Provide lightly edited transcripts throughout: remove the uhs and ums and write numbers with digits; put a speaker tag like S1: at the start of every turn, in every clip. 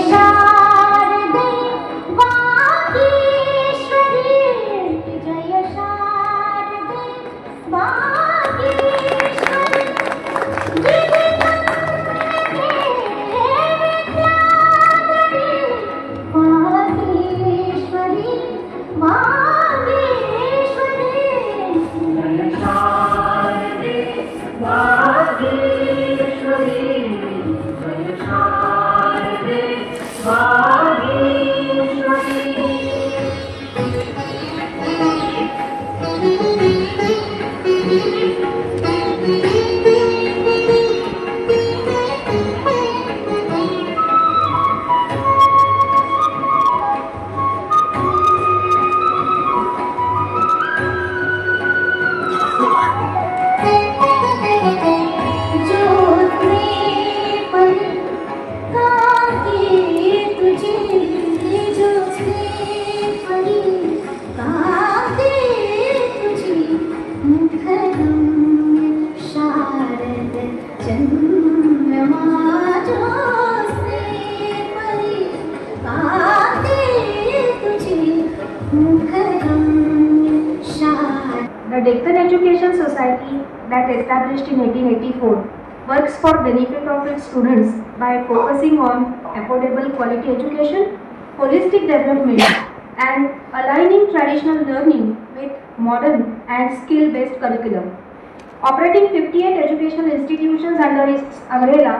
S1: शारदे वागीश्वरी जय शारदे वागीश्वरी विद्याधरी वागीश्वरी वागीश्वरी जय शारदे वागीश्वरी जय शारदे
S2: The Deccan Education Society, that established in 1884, works for benefit of its students by focusing on affordable quality education, holistic development, and aligning traditional learning with modern and skill-based curriculum. Operating 58 educational institutions under its umbrella,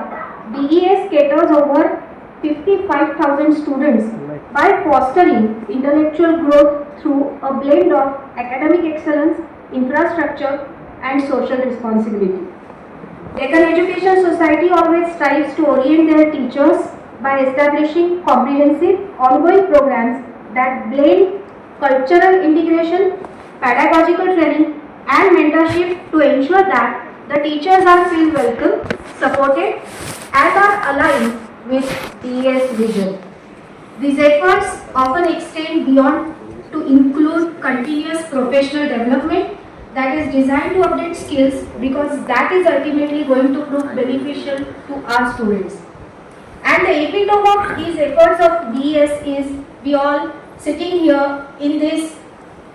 S2: DES caters over 55,000 students by fostering intellectual growth through a blend of academic excellence, infrastructure, and social responsibility. Deccan Education Society always strives to orient their teachers by establishing comprehensive, ongoing programs that blend cultural integration, pedagogical training, and mentorship to ensure that the teachers are feel welcome, supported, and are aligned with DES vision. These efforts often extend beyond to include continuous professional development that is designed to update skills, because that is ultimately going to prove beneficial to our students. And the epitome of these efforts of DES is we all sitting here in this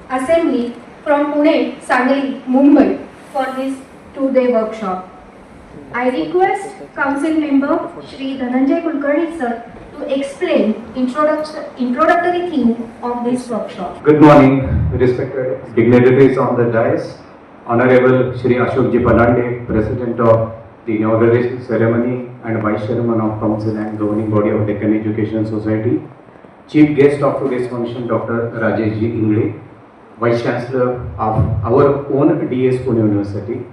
S2: assembly from Pune, Sangli, Mumbai for this 2-day workshop. I request Council Member Shri Dhananjay Kulkarni sir to explain introductory theme of this workshop.
S3: Good morning, respected dignitaries on the dais, Honorable Shri Ashokji Palande, President of the Inaugural Ceremony and Vice Chairman of Council and Governing Body of Deccan Education Society, Chief Guest of today's function, Dr. Rajesh Ingle, Vice Chancellor of our own DES Pune University,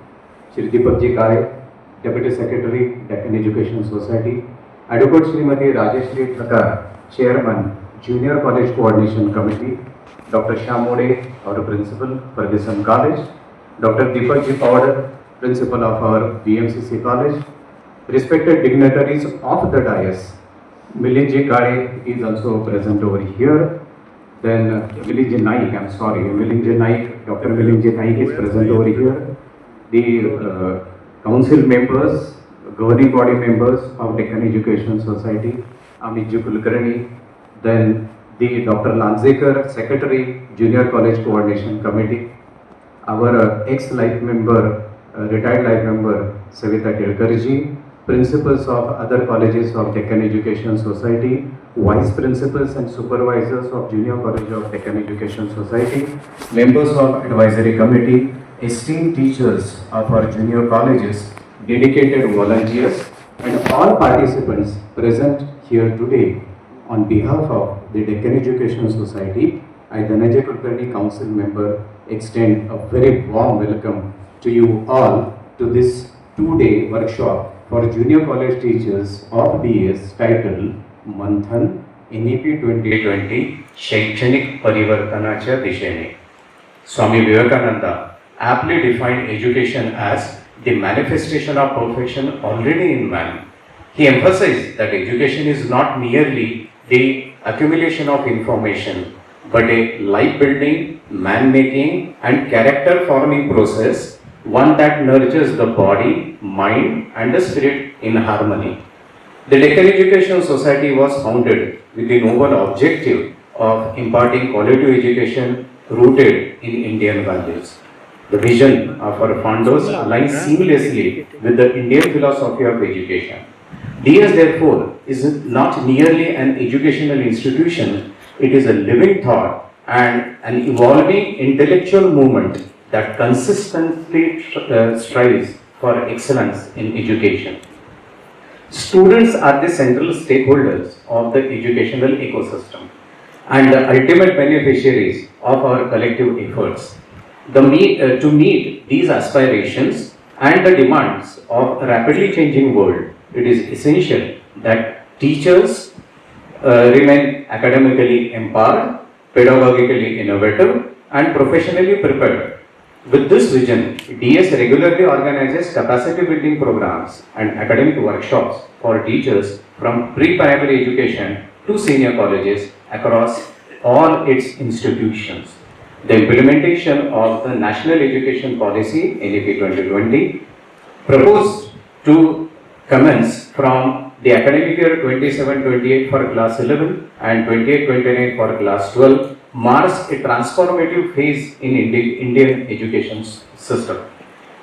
S3: Shri Deepakji Kare, Deputy Secretary, Deccan Education Society, Advocate Srimati Rajeshri Thakar, Chairman, Junior College Coordination Committee, Dr. Shamode, our Principal, Fergusson College, Dr. Deepakji Powder, Principal of our BMCC College, respected dignitaries of the dais. Milinji Kare is also present over here. Then Milinji Naik, Milinji Naik, Dr. Milinji Naik is present over here. The council members, governing body members of Deccan Education Society, Amit Kulkarni, then the Dr. Lanzekar, Secretary, Junior College Coordination Committee, our ex-life member, retired life member, Savita Kelkarji, principals of other colleges of Deccan Education Society, vice principals and supervisors of Junior College of Deccan Education Society, members of advisory committee, esteemed teachers of our junior colleges, dedicated volunteers, and all participants present here today. On behalf of the Deccan Education Society, I, Dhananjay Kulkarni, Council Member, extend a very warm welcome to you all to this 2-day workshop for junior college teachers of DES titled Manthan NEP 2020 शैक्षणिक परिवर्तनाच्या दिशेने. Swami Vivekananda aptly defined education as the manifestation of perfection already in man. He emphasized that education is not merely the accumulation of information, but a life-building, man-making and character-forming process, one that nurtures the body, mind and the spirit in harmony. The Deccan Education Society was founded with the noble objective of imparting quality education rooted in Indian values. The vision of our founders aligns seamlessly with the Indian philosophy of education. DS, therefore, is not merely an educational institution, it is a living thought and an evolving intellectual movement that consistently strives for excellence in education. Students are the central stakeholders of the educational ecosystem and the ultimate beneficiaries of our collective efforts. To meet these aspirations and the demands of a rapidly changing world, it is essential that teachers remain academically empowered, pedagogically innovative, and professionally prepared. With this vision, DS regularly organizes capacity building programs and academic workshops for teachers from pre-primary education to senior colleges across all its institutions. The implementation of the National Education Policy NEP 2020 proposed to commence from the academic year 27-28 for class 11 and 28-29 for class 12 marks a transformative phase in Indian education system.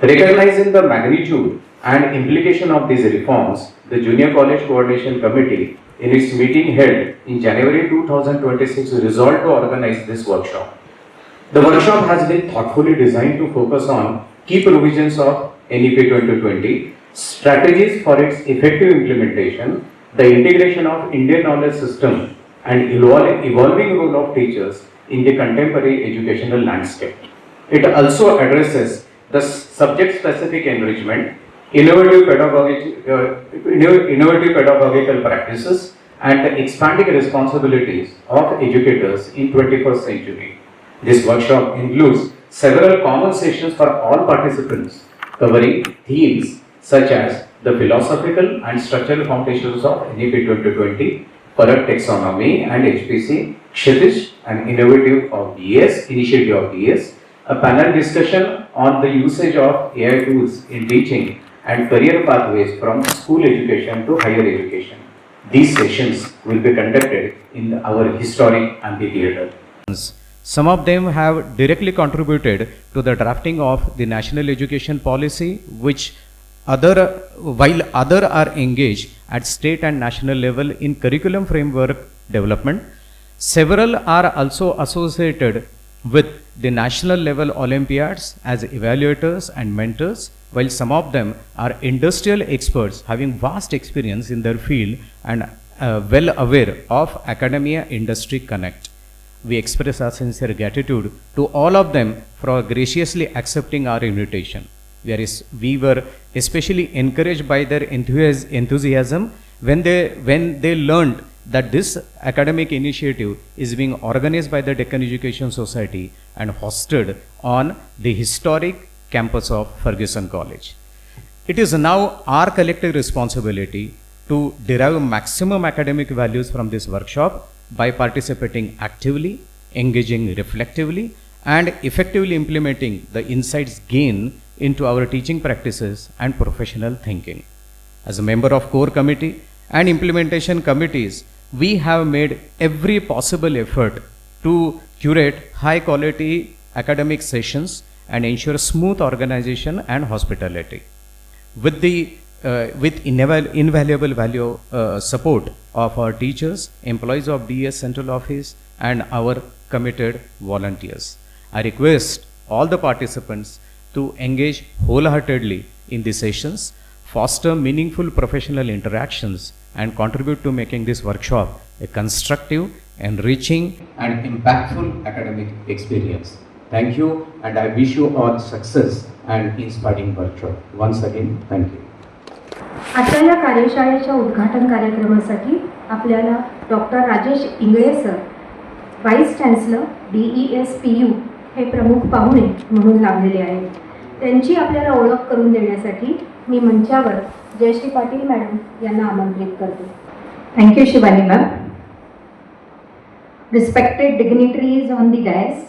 S3: Recognizing the magnitude and implication of these reforms, the Junior College Coordination Committee, in its meeting held in January 2026, resolved to organize this workshop. The workshop has been thoughtfully designed to focus on key provisions of NEP 2020, strategies for its effective implementation, the integration of Indian knowledge system, and evolving role of teachers in the contemporary educational landscape. It also addresses the subject-specific enrichment, innovative pedagogical practices, and the expanding responsibilities of educators in 21st century. This workshop includes several common sessions for all participants covering themes such as the philosophical and structural foundations of NEP 2020, correct taxonomy and HPC, Kshitish, an initiative of DS, a panel discussion on the usage of AI tools in teaching and career pathways from school education to higher education. These sessions will be conducted in our historic amphitheatre.
S4: Some of them have directly contributed to the drafting of the National Education Policy, while other are engaged at state and national level in curriculum framework development. Several are also associated with the national level Olympiads as evaluators and mentors, while some of them are industrial experts having vast experience in their field and well aware of academia industry connect. We express our sincere gratitude to all of them for graciously accepting our invitation. We were especially encouraged by their enthusiasm when they learned that this academic initiative is being organized by the Deccan Education Society and hosted on the historic campus of Fergusson College. It is now our collective responsibility to derive maximum academic values from this workshop by participating actively, engaging reflectively, and effectively implementing the insights gained into our teaching practices and professional thinking. As a member of core committee and implementation committees, we have made every possible effort to curate high quality academic sessions and ensure smooth organization and hospitality. With invaluable value support of our teachers, employees of DS Central Office, and our committed volunteers, I request all the participants to engage wholeheartedly in the sessions, foster meaningful professional interactions, and contribute to making this workshop a constructive, enriching, and impactful academic experience. Thank you, and I wish you all success and inspiring workshop. Once again, thank you.
S2: आता या कार्यशाळेच्या उद्घाटन कार्यक्रमासाठी आपल्याला doctor Rajesh Ingale sir, vice chancellor DESPU हे प्रमुख पाहुणे म्हणून लाभलेले आहेत. त्यांची आपल्याला ओळख करून देण्यासाठी मी मंचावर जयश्री पाटील मॅडम यांना आमंत्रित करते.
S5: Thank you, Shivani ma'am. Respected dignitaries on the dais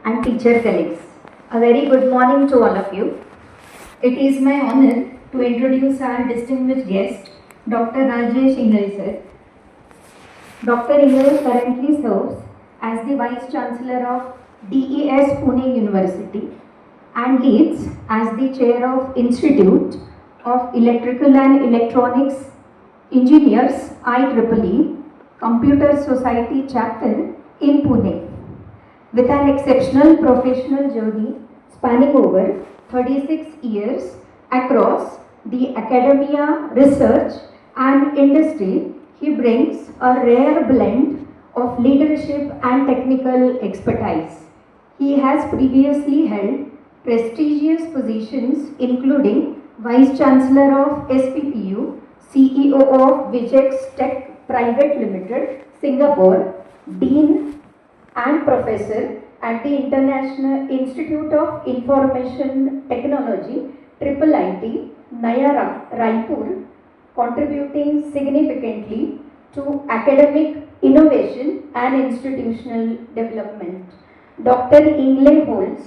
S5: and teacher colleagues, a very good morning to all of you. It is my honor to introduce our distinguished guest, Dr. Rajesh Ingle, sir. Dr. Ingle currently serves as the Vice Chancellor of DES Pune University and leads as the Chair of Institute of Electrical and Electronics Engineers IEEE Computer Society chapter in Pune. With an exceptional professional journey spanning over 36 years across the academia, research, and industry, he brings a rare blend of leadership and technical expertise. He has previously held prestigious positions including Vice Chancellor of SPPU, CEO of Vijex Tech Private Limited, Singapore, Dean and Professor at the International Institute of Information Technology, IIIT, Naya Raipur, contributing significantly to academic innovation and institutional development. Dr. Ingle holds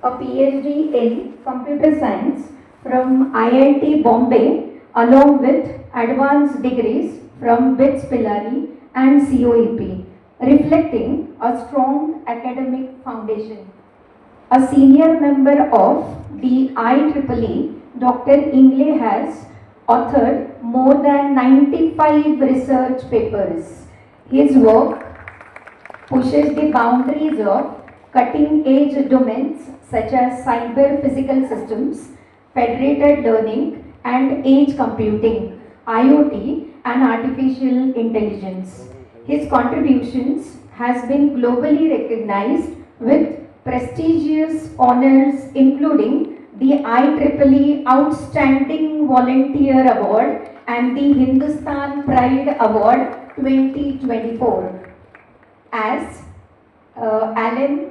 S5: a PhD in Computer Science from IIT Bombay along with advanced degrees from BITS Pilari and COEP, reflecting a strong academic foundation. A senior member of the IEEE, Dr. Ingle has authored more than 95 research papers. His work pushes the boundaries of cutting-edge domains such as cyber physical systems, federated learning and edge computing, IoT and artificial intelligence. His contributions has been globally recognized with prestigious honors including the IEEE Outstanding Volunteer Award and the Hindustan Pride Award 2024. As Alan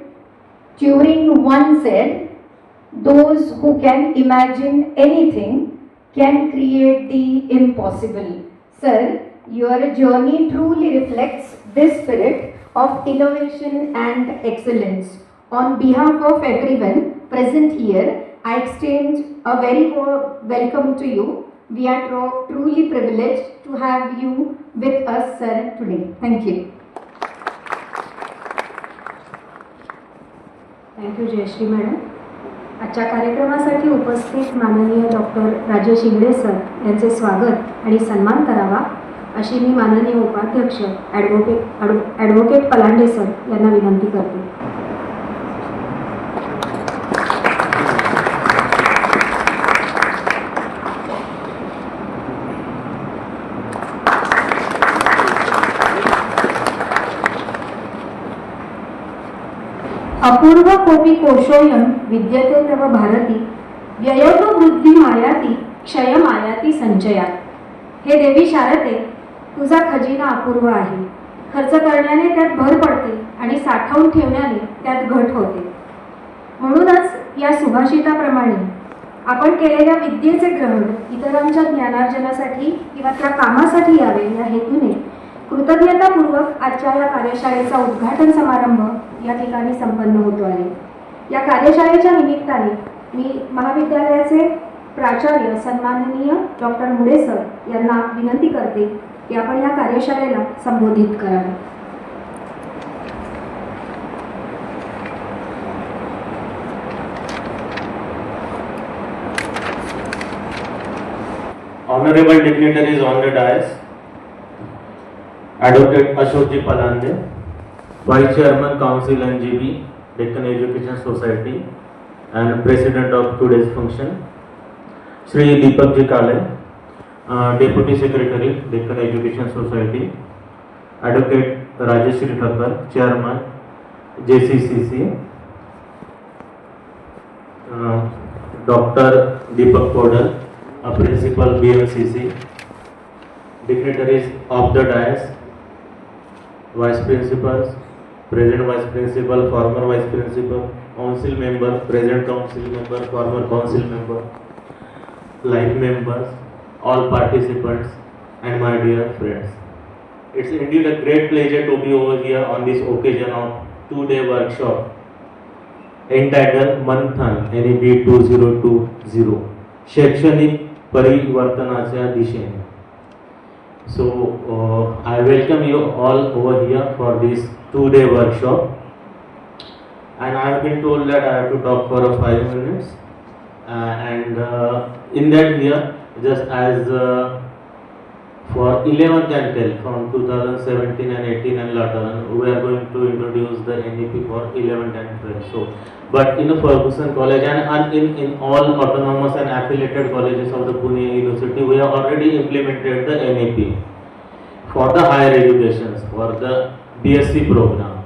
S5: Turing once said, those who can imagine anything can create the impossible. Sir, your journey truly reflects this spirit of innovation and excellence. On behalf of everyone present here, I extend a very warm welcome to you. We are truly privileged to have you with us, sir, today. Thank you.
S2: Thank you Jayashree madam. आजच्या कार्यक्रमासाठी उपस्थित माननीय doctor Rajesh Ingale sir यांचे स्वागत आणि सन्मान करावा अशी मी माननीय उपाध्यक्ष ॲडव्होकेट पलांडे सर यांना विनंती करते. अपूर्व कोपी कोशोयम विद्यते तव भारती व्ययतो वृद्धी मायाती क्षय मायाती संचयात. हे देवी शारदे, तुझा खजिना अपूर्व आहे. खर्च करण्याने त्यात भर पडते आणि साठवून ठेवण्याने त्यात घट होते. म्हणूनच या सुभाषिताप्रमाणे आपण केलेल्या विद्येचे ग्रहण इतरांच्या ज्ञानार्जनासाठी किंवा त्या कामासाठी यावे या हेतूने कृतज्ञतापूर्वक आजच्या या कार्यशाळेचा उद्घाटन समारंभ या ठिकाणी संपन्न होतो आहे. या कार्यशाळेच्या निमित्ताने मी महाविद्यालयाचे प्राचार्य सन्माननीय डॉक्टर मुळे सर यांना विनंती करते की आपण या कार्यशाळेला संबोधित करावे.
S6: Honorable dignitaries on the dais, Advocate Ashokji Palande, Vice Chairman Council NGB, Deccan Education Society, and President of today's function, Shri Deepak Ji Kale, Deputy Secretary, Deccan Education Society, Advocate Rajesh Ingle, Chairman, JCCC, Dr. Deepak Podal, a Principal BMCC, dignitaries of the dais, Vice Principals, Present Vice Principal, former Vice Principal, Council Member, Present Council Member, former Council Member, life members, all participants, and my dear friends. It's indeed a great pleasure to be over here on this occasion of two-day workshop entitled Manthan NEP 2020 शैक्षणिक परिवर्तनाच्या दिशेने. So I welcome you all over here for this 2-day workshop. And I have been told that I have to talk for 5 minutes. In that year, just as for 11th and 12th from 2017 and 18 and later on, we are going to introduce the NEP for 11th and 12th. So, but in the Fergusson College and in all autonomous and affiliated colleges of the Pune University, we have already implemented the NEP for the higher education, for the BSc program.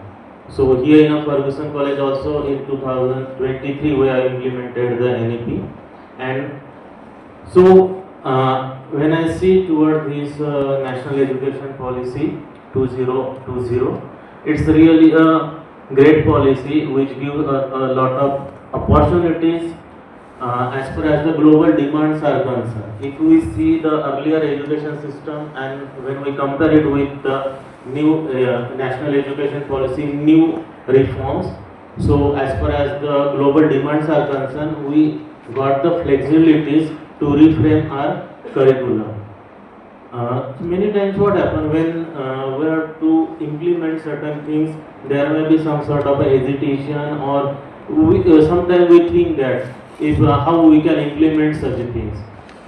S6: So here in Fergusson College also in 2023 we have implemented the NEP. And so when I see toward this National Education Policy 2020, it's really a great policy which gives a lot of opportunities as far as the global demands are concerned. If we see the earlier education system and when we compare it with the new National Education Policy, new reforms, so as far as the global demands are concerned, we got the flexibilities to reframe our curriculum. Many times what happens when we have to implement certain things, there may be some sort of hesitation, or sometimes we think that if how we can implement such things.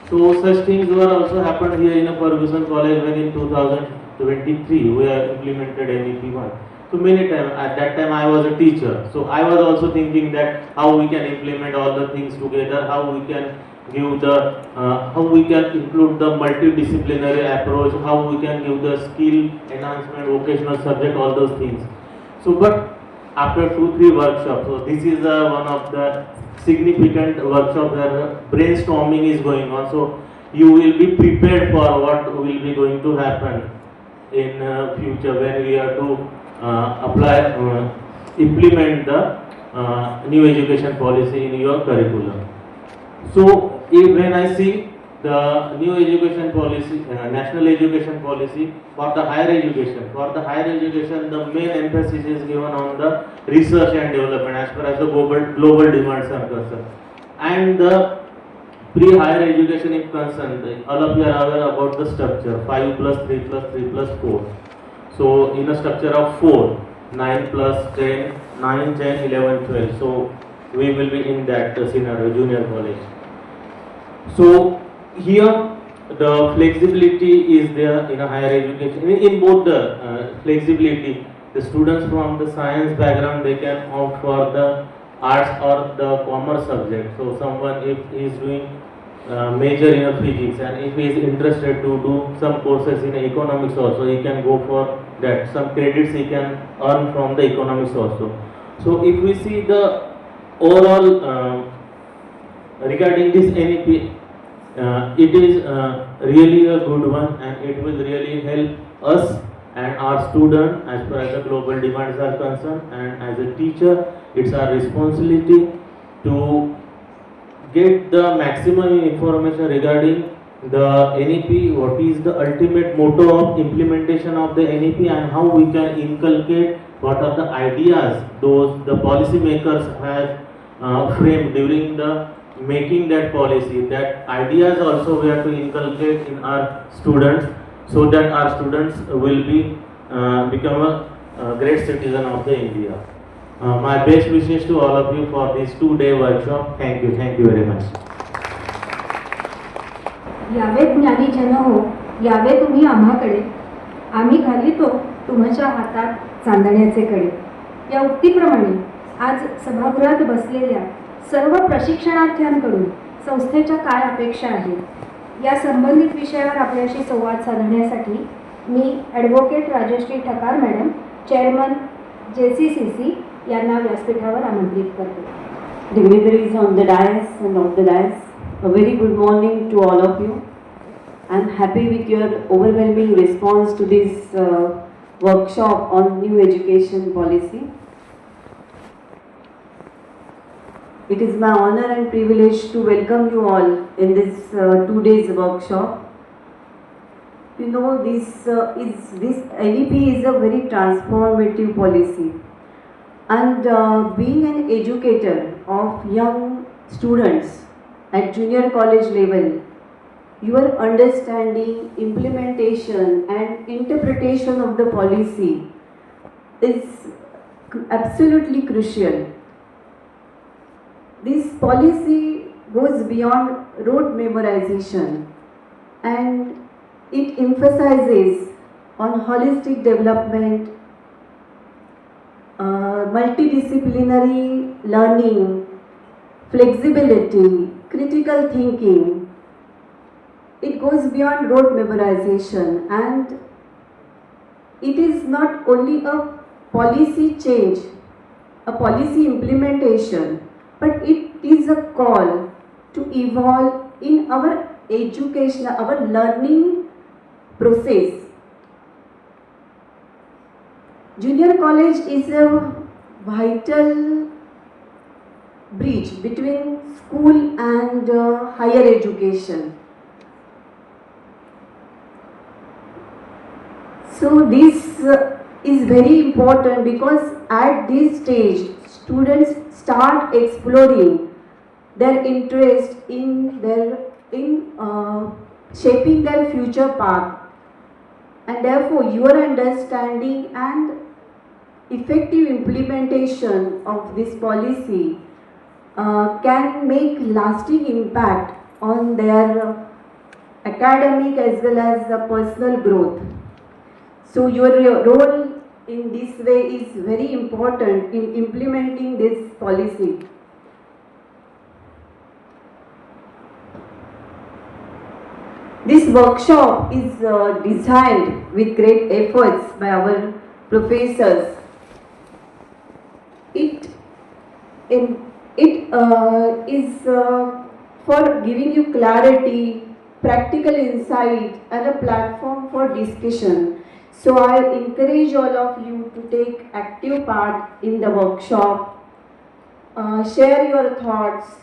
S6: So such things were also happened here in a Fergusson College when in 2023 we have implemented NEP1. So many times at that time I was a teacher, so I was also thinking that how we can implement all the things together, how we can give the how we can include the multidisciplinary approach, how we can give the skill enhancement, vocational subject, all those things. So but after 2-3 workshops, so this is one of the significant workshop where brainstorming is going on. So you will be prepared for what will be going to happen in future when we are to implement the new education policy in your curriculum. So when I see the new education policy, national education policy for the higher education, the main emphasis is given on the research and development as far as the global demands are concerned. And the pre-higher education is concerned, all of you are aware about the structure 5 plus 3 plus 3 plus 4. So in a structure of 4, 9 plus 10, 9, 10, 11, 12. So we will be in that scenario, junior college. So here the flexibility is there in a higher education. In both the flexibility, the students from the science background, they can opt for the arts or the commerce subject. So someone if he is doing major in physics and if he is interested to do some courses in economics also, he can go for that. Some credits he can earn from the economics also. So if we see the overall regarding this NEP, it is really a good one and it will really help us and our student as far as the global demands are concerned. And as a teacher, it's our responsibility to get the maximum information regarding the NEP, what is the ultimate motto of implementation of the NEP, and how we can inculcate what are the ideas those the policy makers have framed during the making that policy. That ideas also we have to inculcate in our students so that our students will be become a great citizen of the India. My best wishes to all of you for this 2-day workshop. Thank you very much.
S2: यावे ज्ञानी जन हो, यावे तुम्ही आम्हाकडे, आम्ही घालितो तुमच्या हातात चांदण्याचे कडे. या उक्तीप्रमाणे आज सभागृहात बसलेल्या सर्व प्रशिक्षणार्थ्यांकडून संस्थेच्या काय अपेक्षा आहेत या संबंधित विषयावर आपल्याशी संवाद साधण्यासाठी मी advocate Rajeshree Thakar madam, chairman JCCC यांना व्यासपीठावर आमंत्रित करते.
S7: Dignitaries on the dais and off the dais, a very good morning to all of you. I'm happy with your overwhelming response to this workshop on new education policy. It is my honor and privilege to welcome you all in this 2 days workshop. You know, this NEP is a very transformative policy, and being an educator of young students at junior college level, your understanding, implementation, and interpretation of the policy is absolutely crucial. This policy goes beyond rote memorization and it emphasizes on holistic development, multidisciplinary learning, flexibility, critical thinking. It goes beyond rote memorization, and it is not only a policy change, a policy implementation, but it is a call to evolve in our education, our learning process. Junior college is a vital bridge between school and higher education. So this is very important because at this stage students start exploring their interest in shaping their future path, and therefore your understanding and effective implementation of this policy can make lasting impact on their academic as well as personal growth. So your role in this way is very important in implementing this policy. This workshop is designed with great efforts by our professors. It is for giving you clarity, practical insight, and a platform for discussion. So I encourage all of you to take active part in the workshop, share your thoughts,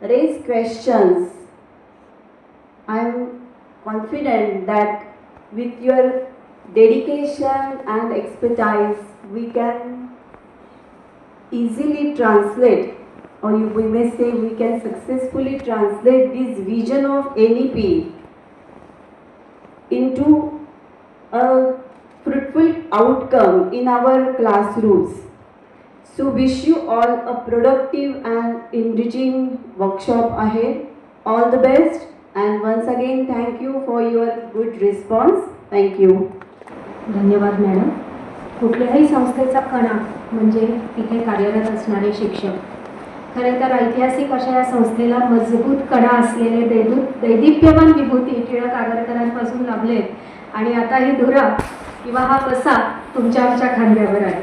S7: raise questions. I am confident that with your dedication and expertise, we can easily translate, or we may say we can successfully translate this vision of NEP into a fruitful outcome in our classrooms. So wish you all a productive and enriching workshop ahead. All the best, and once again thank you for your good response. Thank you.
S2: धन्यवाद madam. कुठल्याही संस्थेचा कणा म्हणजे तिथे कार्यरत असणारे शिक्षक. खरं तर ऐतिहासिक अशा या संस्थेला मजबूत कणा असलेले दैदिप्यमान विभूती टिळक आगरकरांपासून लाभलेत, आणि आता ही धुरा किंवा हा कसा तुमच्या आमच्या खांद्यावर आहे.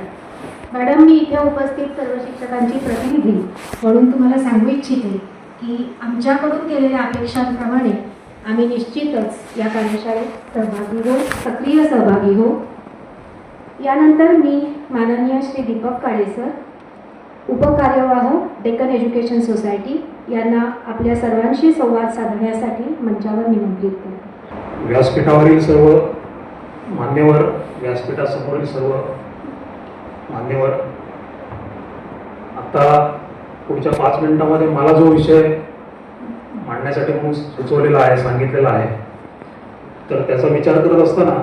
S2: मॅडम, मी इथे उपस्थित सर्व शिक्षकांची प्रतिनिधी म्हणून तुम्हाला सांगू इच्छिते की आमच्याकडून केलेल्या अपेक्षांप्रमाणे आम्ही निश्चितच या कार्यशाळेत सहभागी होऊ, सक्रिय सहभागी होऊ. यानंतर मी माननीय श्री दीपक काळे सर, उपकार्यवाह डेक्कन एज्युकेशन सोसायटी यांना आपल्या सर्वांशी संवाद साधण्यासाठी मंचावर निमंत्रित करतो.
S8: व्यासपीठावरील सर्व मान्यवर, व्यासपीठासमोरील सर्व मान्यवर, आता पुढच्या 5 मिनिटांमध्ये मला जो विषय मांडण्यासाठी म्हणून सुचवलेला आहे, सांगितलेला आहे, तर त्याचा विचार करत असताना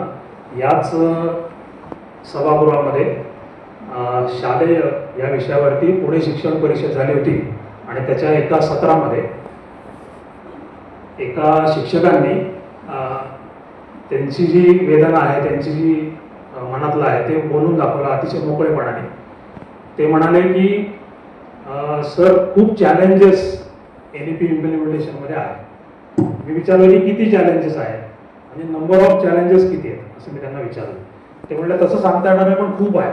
S8: याच सभागृहामध्ये शालेय या विषयावरती पुणे शिक्षण परिषद झाली होती, आणि त्याच्या एका सत्रामध्ये एका शिक्षकांनी त्यांची जी वेदना आहे, त्यांची जी मनातलं आहे ते बोलून दाखवलं अतिशय मोकळेपणाने. ते म्हणाले की सर, खूप चॅलेंजेस NEP इम्प्लिमेंटेशनमध्ये आहे. मी विचारलं की किती चॅलेंजेस आहेत आणि नंबर ऑफ चॅलेंजेस किती आहेत असं मी त्यांना विचारलं. ते म्हणलं तसं सांगता येणार नाही, पण खूप आहे.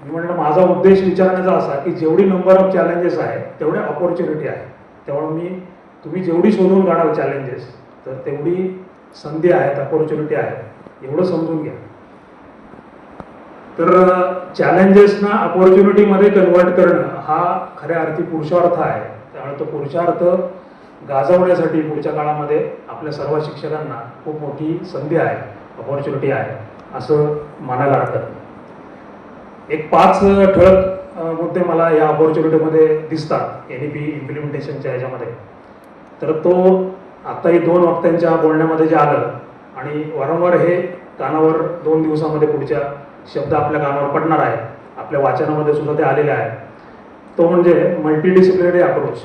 S8: मी म्हटलं माझा उद्देश विचारण्याचा असा की जेवढी नंबर ऑफ चॅलेंजेस आहे तेवढे ऑपॉर्च्युनिटी आहे. त्यामुळे तुम्ही जेवढी शोधून काढाल चॅलेंजेस, तर तेवढी संधी आहेत, अपॉर्च्युनिटी आहे, एवढं समजून घ्या. तर चॅलेंजेसना अपॉर्च्युनिटीमध्ये कन्वर्ट करणं हा खऱ्या अर्थी पुरुषार्थ आहे. त्यामुळे तो पुरुषार्थ गाजवण्यासाठी पुढच्या काळामध्ये आपल्या सर्व शिक्षकांना खूप मोठी संधी आहे, अपॉर्च्युनिटी आहे असं मानायला हरकत नाही. एक 5 ठळक मुद्दे मला या अपॉर्च्युनिटीमध्ये दिसतात NEP इम्प्लिमेंटेशनच्या ह्याच्यामध्ये. तर तो आत्ताही 2 वक्त्यांच्या बोलण्यामध्ये जे आलं आणि वारंवार हे कानावर 2 दिवसामध्ये पुढच्या शब्द आपल्या कानावर पडणार आहे, आपल्या वाचनामध्ये सुद्धा ते आलेले आहे, तो म्हणजे मल्टीडिसिप्लिनरी अप्रोच.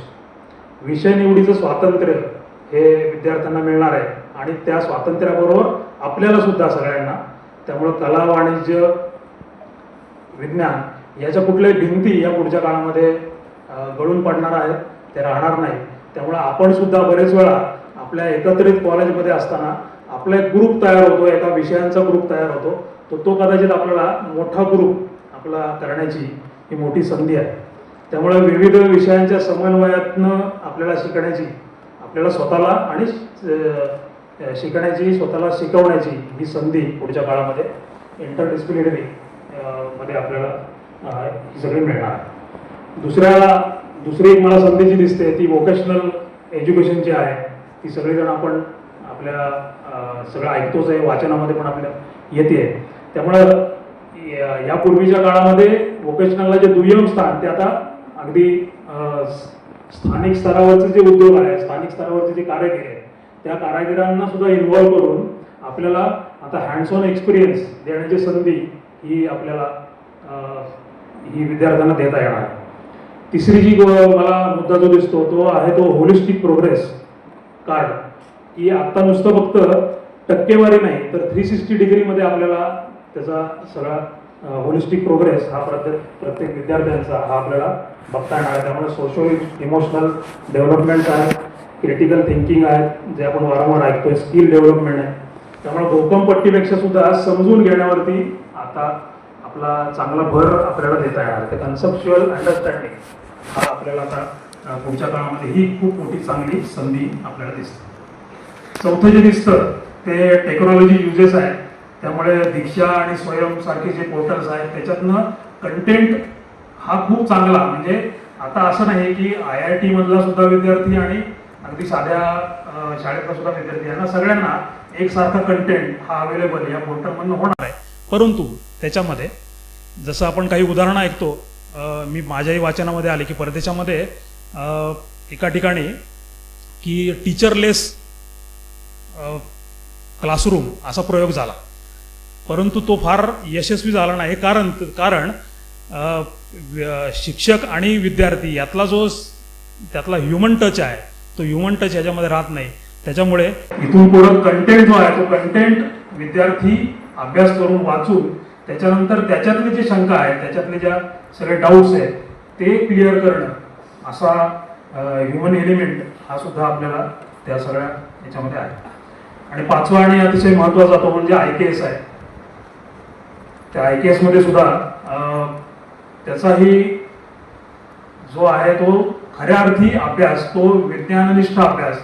S8: विषय निवडीचं स्वातंत्र्य हे विद्यार्थ्यांना मिळणार आहे आणि त्या स्वातंत्र्याबरोबर आपल्याला सुद्धा सगळ्यांना. त्यामुळं कला, वाणिज्य, विज्ञान याच्या कुठल्याही भिंती या पुढच्या काळामध्ये गळून पडणार आहेत, ते राहणार नाही. त्यामुळं आपण सुद्धा बरेच वेळा आपल्या एकत्रित कॉलेजमध्ये असताना आपला एक ग्रुप तयार होतो, एका विषयांचा ग्रुप तयार होतो, तो कदाचित आपल्याला मोठा ग्रुप आपला करण्याची ही मोठी संधी आहे. त्यामुळे विविध विषयांच्या समन्वयातनं आपल्याला शिकण्याची, आपल्याला स्वतःला आणि शिकण्याची, स्वतःला शिकवण्याची ही संधी पुढच्या काळामध्ये इंटरडिसिप्लिनरी मध्ये आपल्याला ही सगळी मिळणार आहे. दुसरी एक मला संधी जी दिसते ती व्होकेशनल एज्युकेशनची आहे. ती सगळेजण आपण आपल्या सगळं ऐकतोच आहे, वाचनामध्ये पण आपल्या येते. त्यामुळं यापूर्वीच्या काळामध्ये व्होकेशनलला जे दुय्यम स्थान ते आता अगदी स्थानिक स्तरावरचे जे उद्योग आहे, स्थानिक स्तरावरचे जे कारागीर आहेत, त्या कारागिरांना सुद्धा इन्व्हॉल्व करून आपल्याला आता हँड्स ऑन एक्सपिरियन्स देण्याची संधी ही आपल्याला ही विद्यार्थ्यांना देता येणार आहे. तिसरी जी मला मुद्दा जो दिसतो तो आहे तो होलिस्टिक प्रोग्रेस कार्ड. ही आत्ता नुसतं फक्त टक्केवारी नाही तर 360 डिग्रीमध्ये आपल्याला त्याचा सगळा होलिस्टिक प्रोग्रेस हा प्रत्येक विद्यार्थ्यांचा हा आपल्याला बघता येणार आहे. त्यामुळे सोशो इमोशनल डेव्हलपमेंट आहे, क्रिटिकल थिंकिंग आहे, जे आपण वारंवार ऐकतोय, स्किल डेव्हलपमेंट आहे. त्यामुळे भोकमपट्टीपेक्षा सुद्धा समजून घेण्यावरती आता आपला चांगला भर आपल्याला देता येणार आहे. कन्सेप्च्युअल अंडरस्टँडिंग हा आपल्याला आता पुढच्या काळामध्ये ही खूप मोठी चांगली संधी आपल्याला दिसते. चौथं जे दिसतं ते टेक्नॉलॉजी युजेस आहे. त्यामुळे दीक्षा आणि स्वयं सारखे जे पोर्टल्स आहेत त्याच्यातनं कंटेंट हा खूप चांगला, म्हणजे आता असं नाही की IIT मधला सुद्धा विद्यार्थी आणि अगदी साध्या शाळेतला सुद्धा विद्यार्थी यांना सगळ्यांना एकसारखा कंटेंट हा अवेलेबल या पोर्टलमधनं होणार आहे. परंतु त्याच्यामध्ये जसं आपण काही उदाहरणं ऐकतो, मी माझ्याही वाचनामध्ये आले की परदेशामध्ये एका ठिकाणी की टीचरलेस क्लासरूम असा प्रयोग झाला, परंतु तो फार यशस्वी झाला नाही. कारण शिक्षक आणि विद्यार्थी यातला त्यातला ह्युमन टच आहे तो ह्युमन टच याच्यामध्ये राहत नाही. त्याच्यामुळे इथून पुढं कंटेंट जो आहे तो कंटेंट विद्यार्थी अभ्यास करून वाचून त्याच्यानंतर त्याच्यातले जे शंका आहेत, त्याच्यातले ज्या सगळे डाऊट्स आहेत ते क्लिअर करणं असा ह्युमन एलिमेंट हा सुद्धा आपल्याला त्या सगळ्या याच्यामध्ये आहे. आणि पाचवा आणि अतिशय महत्त्वाचा तो म्हणजे IKS आहे. त्या IKS मध्ये सुद्धा त्याचाही जो आहे तो खऱ्या अर्थी अभ्यास, तो विज्ञाननिष्ठ अभ्यास,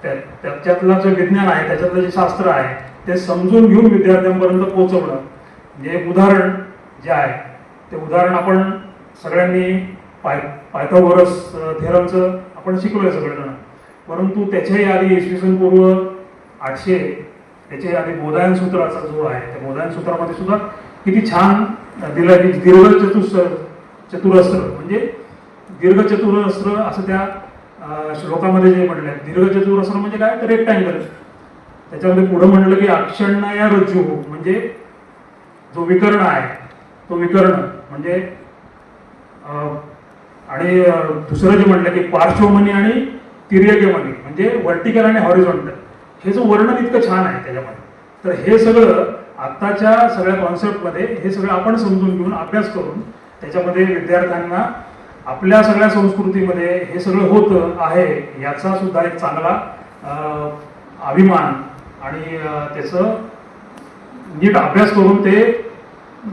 S8: त्याच्यातलं जे विज्ञान आहे, त्याच्यातलं जे शास्त्र आहे ते समजून घेऊन विद्यार्थ्यांपर्यंत पोहोचवणं. म्हणजे एक उदाहरण जे आहे ते उदाहरण आपण सगळ्यांनी पायथागोरस थेरमचं आपण शिकलोय सगळेजण, परंतु त्याच्याही आधी इसवी पूर्व 800 त्याच्याही आधी बोधायन सूत्राचा जो आहे त्या बोधायन सूत्रामध्ये सुद्धा किती छान दिलं की चतुरस्त्र म्हणजे दीर्घचतुरस्त्र असं त्या श्लोकामध्ये जे म्हटलंय. दीर्घचतुरस्त्र म्हणजे काय तर रेक्टँगल. त्याच्यामध्ये पुढे म्हटलं की अक्षण्या रज्जू म्हणजे जो विकर्ण आहे तो विकर्ण म्हणजे आणि दुसरं जे म्हटलं की पार्श्वमनी आणि तिर्यकमनी म्हणजे व्हर्टिकल आणि हॉरिझॉन्टल. हे जो वर्णन इतकं छान आहे त्याच्यामध्ये. तर हे सगळं आत्ताच्या सगळ्या कॉन्सेप्टमध्ये हे सगळं आपण समजून घेऊन अभ्यास करून त्याच्यामध्ये विद्यार्थ्यांना आपल्या सगळ्या संस्कृतीमध्ये हे सगळं होत आहे याचा सुद्धा एक चांगला अभिमान आणि त्याचं नीट अभ्यास करून ते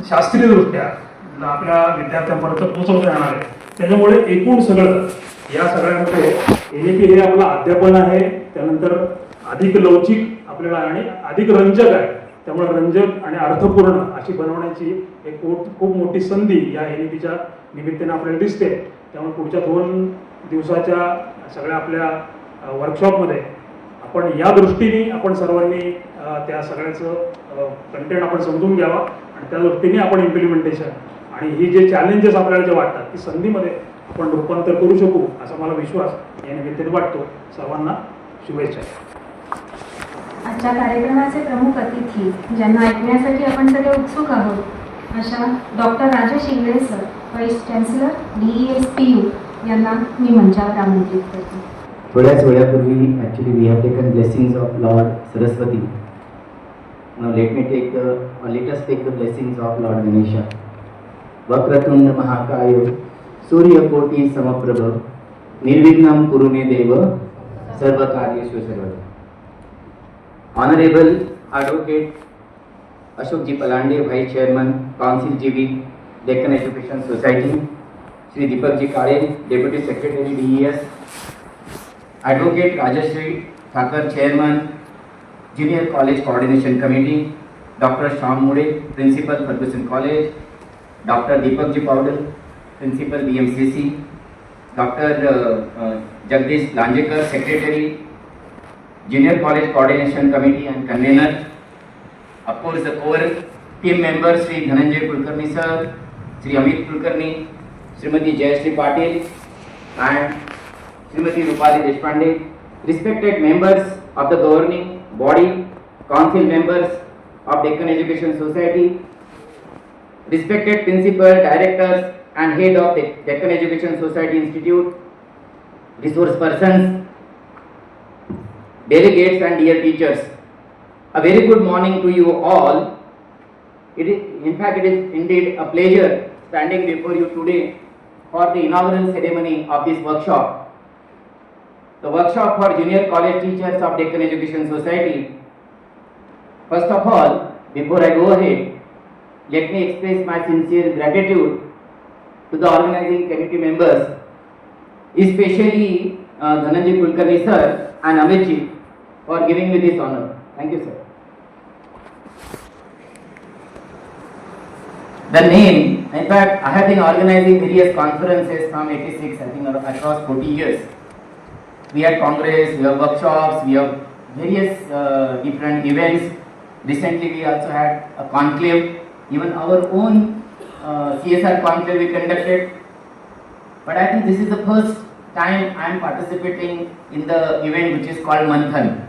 S8: शास्त्रीयदृष्ट्या आपल्या विद्यार्थ्यांपर्यंत पोहोचवता येणार आहे. त्याच्यामुळे एकूण सगळं या सगळ्यामध्ये NEP हे आपलं अध्यापन आहे, त्यानंतर अधिक लवचिक आपल्याला आणि अधिक रंजक आहे. त्यामुळे रंजक आणि अर्थपूर्ण अशी बनवण्याची एक खूप मोठी संधी या NEPच्या निमित्ताने आपल्याला दिसते. त्यामुळे पुढच्या 2 दिवसाच्या सगळ्या आपल्या वर्कशॉपमध्ये आपण या दृष्टीने आपण सर्वांनी त्या सगळ्याचं कंटेंट आपण समजून घ्यावा आणि त्या दृष्टीने आपण इम्प्लिमेंटेशन आणि ही जे चॅलेंजेस आपल्याला जे वाटतात ती संधीमध्ये आपण रूपांतर करू शकू असा मला विश्वास या निमित्ताने वाटतो. सर्वांना शुभेच्छा.
S2: आजच्या कार्यक्रमाचे प्रमुख अतिथी ज्यांना ऐकण्यासाठी आपण सगळे उत्सुक आहोत अशा doctor Rajesh Ingale sir, vice chancellor DES PU यांना मी मंचावर आमंत्रित करते.
S9: थोड्याच वेळापूर्वी actually we have taken blessings of Lord Saraswati. Now let us take the blessings of Lord Ganesha. Vakratunda Mahakayo Suryakoti Samaprabha Nirvignam Kurune Deva Sarva Karyeshu Sarvada. Honorable Advocate Ashok Ji Palande, Vice Chairman, Council GB, Deccan Education Society, Shri Deepak Ji Kare, Deputy Secretary DES, Advocate Rajesh Thakur, Chairman, Junior College Coordination Committee, Dr. Shyam Mode, Principal Fergusson College, Dr. Deepak Ji Paudal, Principal BMCC, Dr. Jagdish Lanjekar, Secretary, Junior College Coordination Committee and Convener. Of course, the core team members, Sri Dhananjay Kulkarni Sir, Sri Amit Kulkarni, Srimati Jayashree Patil and Srimati Rupali Deshpande, respected members of the governing body, council members of Deccan Education Society, respected principal, directors and head of the Deccan Education Society Institute, resource persons, delegates and dear teachers. A very good morning to you all. It is indeed a pleasure standing before you today for the inaugural ceremony of this workshop. The workshop for junior college teachers of Deccan Education Society. First of all, before I go ahead, let me express my sincere gratitude to the organizing committee members, especially Dhananjay Kulkarni sir and Amit ji for giving me this honor. Thank you, sir. The name, in fact, I have been organizing various conferences from 86, I think across 40 years. We had congress, we have workshops, we have various different events. Recently we also had a conclave, even our own CSR conclave we conducted. But I think this is the first time I am participating in the event which is called Manthan.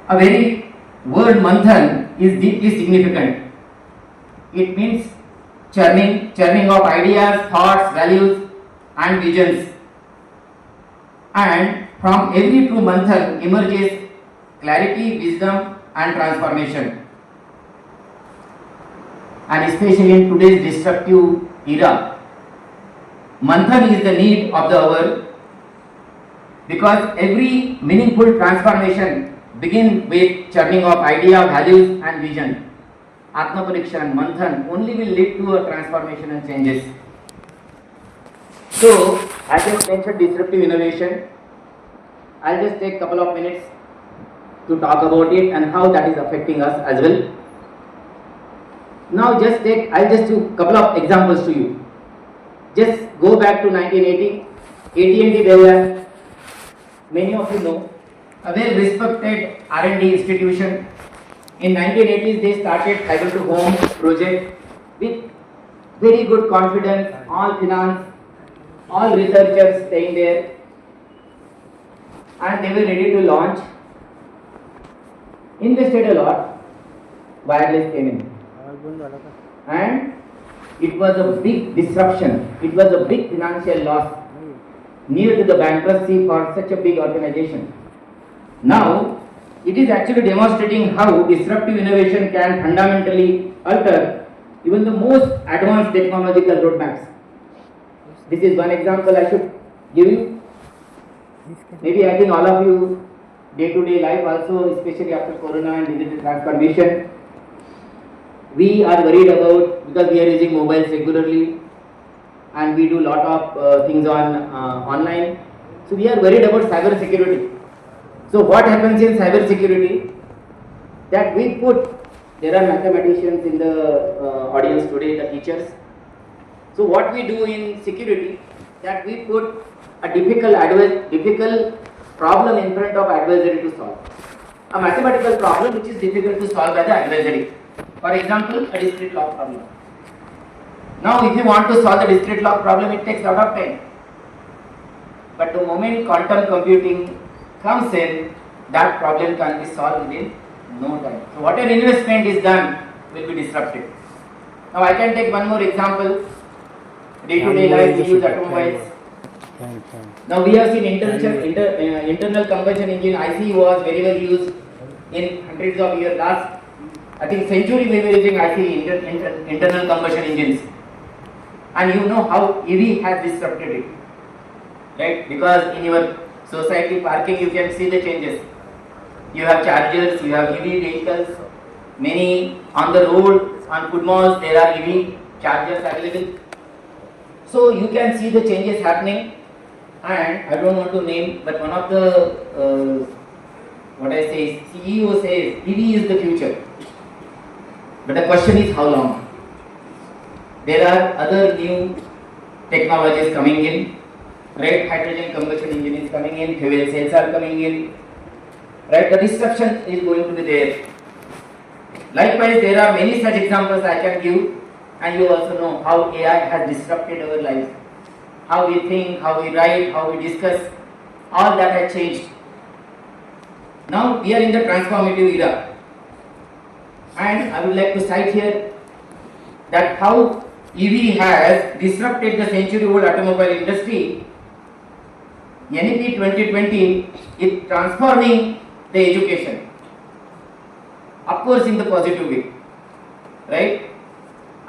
S9: A very word Manthan is deeply significant. It means churning of ideas, thoughts, values and visions. And from every true manthan emerges clarity, wisdom and transformation. And especially in today's disruptive era, manthan is the need of the hour, because every meaningful transformation begins with churning of idea, values and vision. Atma Pariksha and manthan only will lead to a transformation and changes. So, I just mentioned disruptive innovation. I'll just take a couple of minutes to talk about it and how that is affecting us as well. Now I'll just do a couple of examples to you. Just go back to 1980. AT&T Delaware, many of you know, a well respected R&D institution. In 1980s they started fiber to home project with very good confidence, all finance, all researchers staying there, and they were ready to launch. Invested a lot, wireless came in, and it was a big disruption, it was a big financial loss, near to the bankruptcy for such a big organization. Now it is actually demonstrating how disruptive innovation can fundamentally alter even the most advanced technological roadmaps. This is one example I should give you. Maybe I think all of you day-to-day life also, especially after Corona and digital transformation, we are worried about, because we are using mobiles regularly and we do lot of things on online. So we are worried about cyber security. So what happens in cyber security? That we put, there are mathematicians in the audience today, the teachers. So what we do in security, that we put a difficult problem in front of adversary to solve. A mathematical problem which is difficult to solve by the adversary. For example, a discrete log problem. Now if you want to solve the discrete log problem, it takes a lot of time. But the moment quantum computing comes in, that problem can be solved within no time. So whatever investment is done will be disrupted. Now I can take one more example. Day-to-day life we use automobiles. Now we have seen internal combustion engine ICE was very well used in hundreds of years. Last, I think century we were using ICE, internal combustion engines. And you know how EV has disrupted it, right? Because in your society parking you can see the changes. You have chargers, you have EV vehicles, many on the road, on food malls there are EV chargers available. So you can see the changes happening, and I don't want to name, but one of the CEO says EV is the future. But the question is how long? There are other new technologies coming in, right? Hydrogen combustion engine is coming in, fuel cells are coming in, right? The disruption is going to be there. Likewise, there are many such examples I can give, and you also know how AI has disrupted our lives. How we think, how we write, how we discuss, all that has changed. Now we are in the transformative era, and I would like to cite here that how EV has disrupted the century-old automobile industry. NEP 2020 is transforming the education, of course in the positive way, right?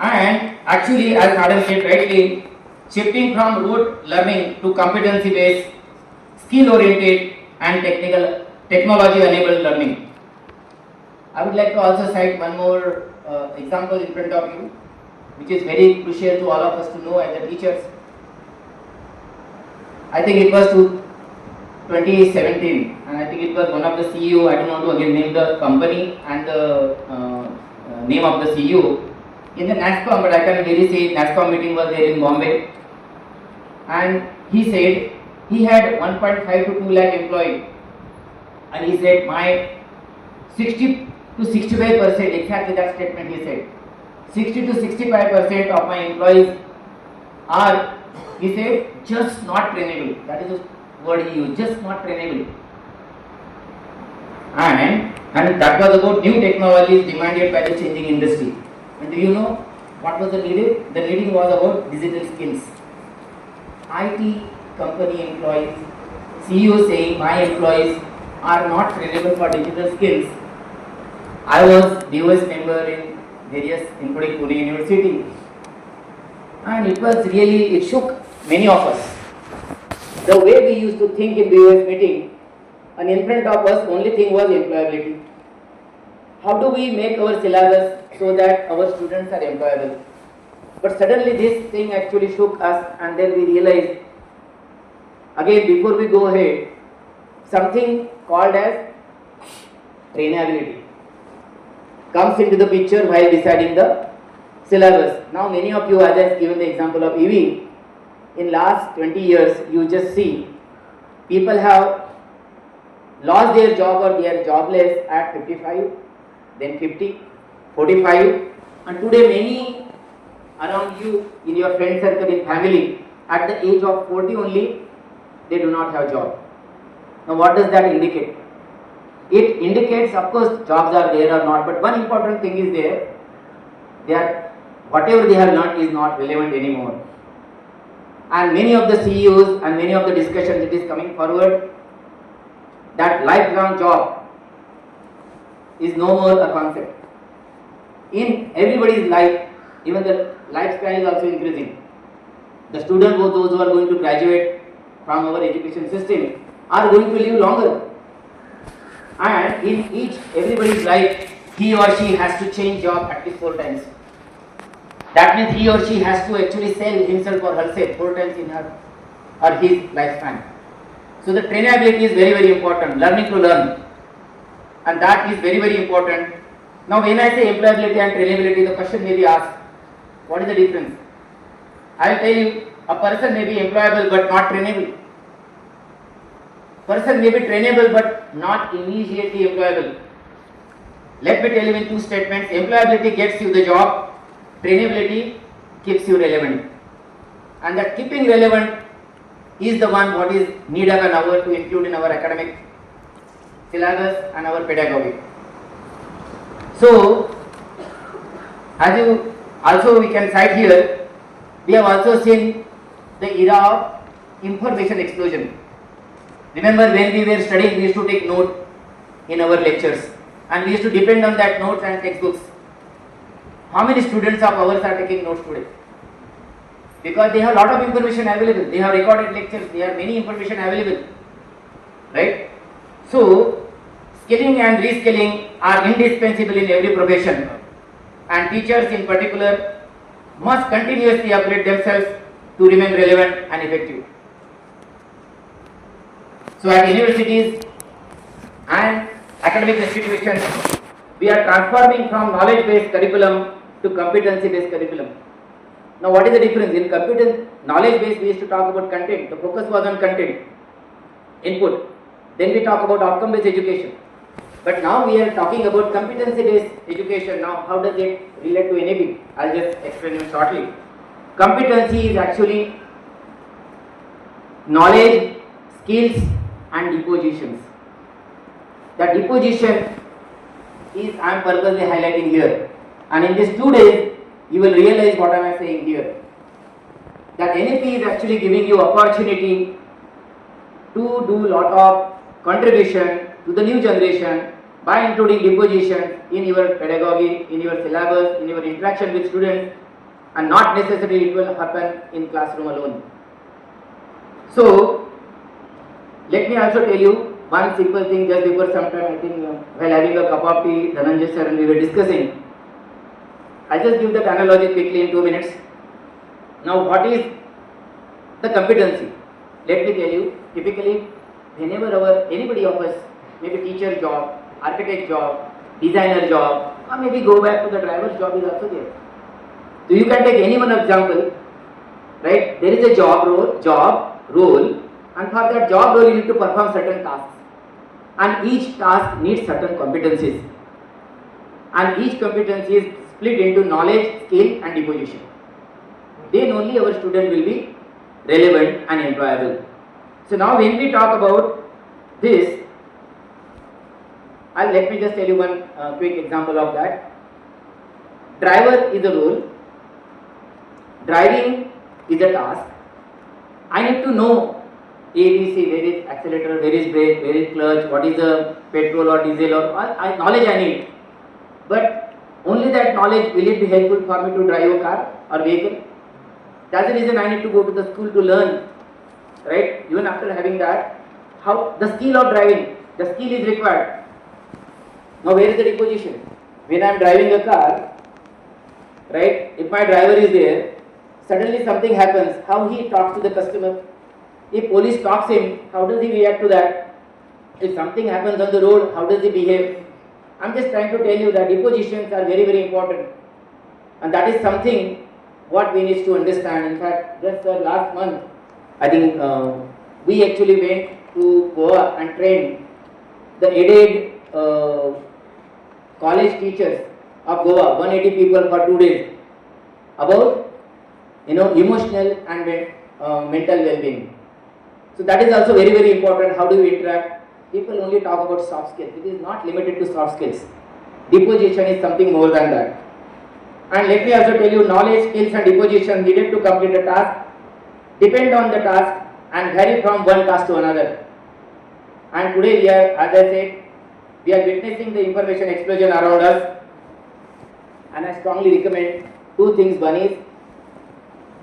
S9: And actually, as Madam said rightly, shifting from rote learning to competency-based, skill-oriented and technology-enabled learning. I would like to also cite one more example in front of you, which is very crucial to all of us to know as the teachers. I think it was 2017, and I think it was one of the CEO, I don't want to again name the company and the name of the CEO, in the NASCOM, but I can really say NASCOM meeting was there in Bombay, and he said he had 1.5 to 2 lakh employees, and he said my 60 to 65%, exactly that statement he said, 60 to 65% of my employees are, he said, just not trainable. That is the word he used, just not trainable. And that was about new technologies demanded by the changing industry. And do you know what was the needed? The needing was about digital skills. IT company employees, CEO saying my employees are not trainable for digital skills. I was DOS member in various, including Pune University, and it was really, it shook many of us. The way we used to think in DOS meeting, and in front of us only thing was employability. How do we make our syllabus so that our students are employable? But suddenly this thing actually shook us, and then we realized, again before we go ahead, something called as trainability comes into the picture while deciding the syllabus. Now many of you, as I have given the example of EV, in last 20 years you just see people have lost their job or they are jobless at 55, then 50, 45, and today many around you in your friend circle, in family, at the age of 40 only, they do not have job. Now what does that indicate? It indicates, of course, jobs are there or not, but one important thing is there, they are, whatever they have learned is not relevant anymore. And many of the CEOs and many of the discussions that is coming forward, that lifelong job is no more a concept. In everybody's life, even the lifespan is also increasing. The students, those who are going to graduate from our education system, are going to live longer. And in everybody's life, he or she has to change job at least 4 times. That means he or she has to actually sell himself or herself 4 times in her or his lifespan. So the trainability is very, very important, learning to learn. And that is very, very important. Now when I say employability and trainability, the question may be asked, what is the difference? I will tell you, a person may be employable but not trainable. Person may be trainable but not immediately employable. Let me tell you in 2 statements, employability gets you the job, trainability keeps you relevant. And that keeping relevant is the one what is need of an hour to include in our academic syllabus and our pedagogy. So, as you also we can cite here, we have also seen the era of information explosion. Remember when we were studying, we used to take note in our lectures and we used to depend on that notes and textbooks. How many students of ours are taking notes today? Because they have a lot of information available. They have recorded lectures, they have many information available. Right? So, skilling and reskilling are indispensable in every profession, and teachers in particular must continuously upgrade themselves to remain relevant and effective. So at universities and academic institutions, we are transforming from knowledge-based curriculum to competency-based curriculum. Now what is the difference? In knowledge-based, we used to talk about content. The focus was on content, input. Then we talk about outcome-based education. But now we are talking about competency-based education. Now how does it relate to NEP? I'll just explain you shortly. Competency is actually knowledge, skills and depositions. The deposition is I am purposely highlighting here, and in these 2 days you will realize what I am saying here. That NEP is actually giving you opportunity to do lot of contribution to the new generation by including deposition in your pedagogy, in your syllabus, in your interaction with students, and not necessarily it will happen in classroom alone. So let me also tell you one simple thing. Just before some time, I think while having a cup of tea, Dhananjay sir and we were discussing. I'll just give that analogy quickly in 2 minutes. Now what is the competency? Let me tell you, typically whenever anybody of us, maybe teacher job, architect job, designer job, or maybe go back to the driver's job is also there. So you can take any one example, right? There is a job role, and for that job role you need to perform certain tasks, and each task needs certain competencies, and each competency is split into knowledge, skill and deposition. Then only our student will be relevant and employable. So now when we talk about this, let me just tell you one quick example of that. Driver is a role, driving is a task. I need to know ABC, where is accelerator, where is brake, where is clutch, what is the petrol or diesel or knowledge I need. But only that knowledge, will it be helpful for me to drive a car or vehicle? That's the reason I need to go to the school to learn, right? Even after having that, how the skill of driving, the skill is required. Now where is the deposition? When I am driving a car, right, if my driver is there, suddenly something happens, how he talks to the customer. If police stops him, how does he react to that? If something happens on the road, how does he behave? I'm just trying to tell you that depositions are very, very important. And that is something what we need to understand. In fact, just last month, I think we actually went to Goa and trained the aided college teachers of Goa, 180 people for 2 days, about emotional and mental well-being. So that is also very, very important. How do we interact? People only talk about soft skills. It is not limited to soft skills. Deposition is something more than that. And let me also tell you, knowledge, skills and deposition needed to complete a task depend on the task and vary from one task to another. And today we are, as I said, we are witnessing the information explosion around us, and I strongly recommend 2 things. One is,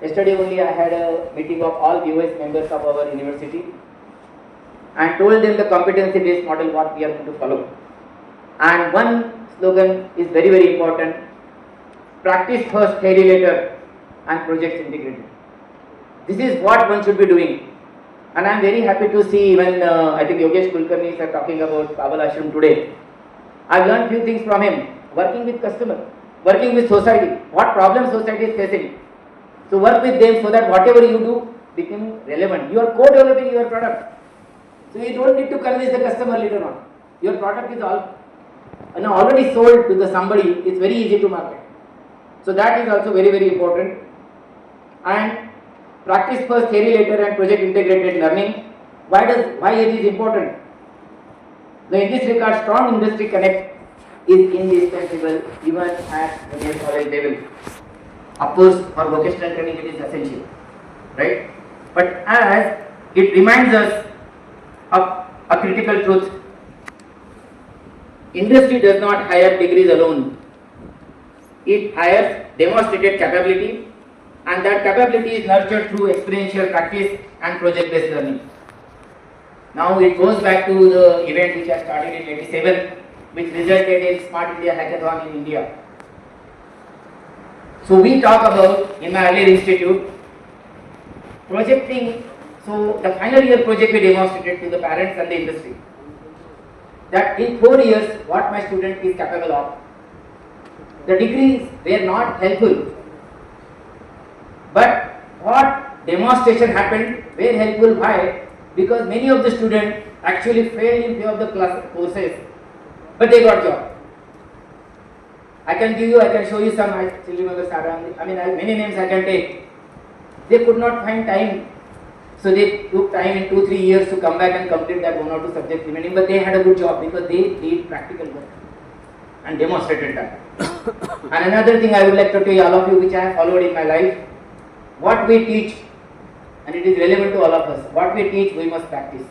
S9: yesterday only I had a meeting of all viewers members of our university and told them the competency based model what we are going to follow. And one slogan is very, very important: practice first, theory later, and projects integrated. This is what one should be doing. And I am very happy to see even I think Yogesh Kulkarni is talking about Pavel Ashram today. I have learned few things from him. Working with customer, working with society, what problems society is facing. So work with them so that whatever you do become relevant. You are co-developing your product. So you don't need to convince the customer later on. Your product is already sold to the somebody. It's very easy to market. So that is also very, very important. And practice first, theory later, and project integrated learning. Why it is important? So in this regard, strong industry connect is indispensable even at the junior college level. Of course, for vocational training it is essential, right? But as it reminds us of a critical truth, industry does not hire degrees alone. It hires demonstrated capability, and that capability is nurtured through experiential practice and project-based learning. Now it goes back to the event which I started in '87, which resulted in Smart India Hackathon in India. So we talk about, in my earlier institute, projecting. So the final year project we demonstrated to the parents and the industry that in 4 years what my student is capable of. The degrees were not helpful, but what demonstration happened were helpful. Why? Because many of the students actually failed in few of the courses, but they got job. I can show you some. I still remember many names I can take. They could not find time, so they took time in 2-3 years to come back and complete that 1 or 2 subjects remaining. But they had a good job because they did practical work and demonstrated that. And another thing I would like to tell all of you, which I have followed in my life, what we teach, and it is relevant to all of us. What we teach, we must practice.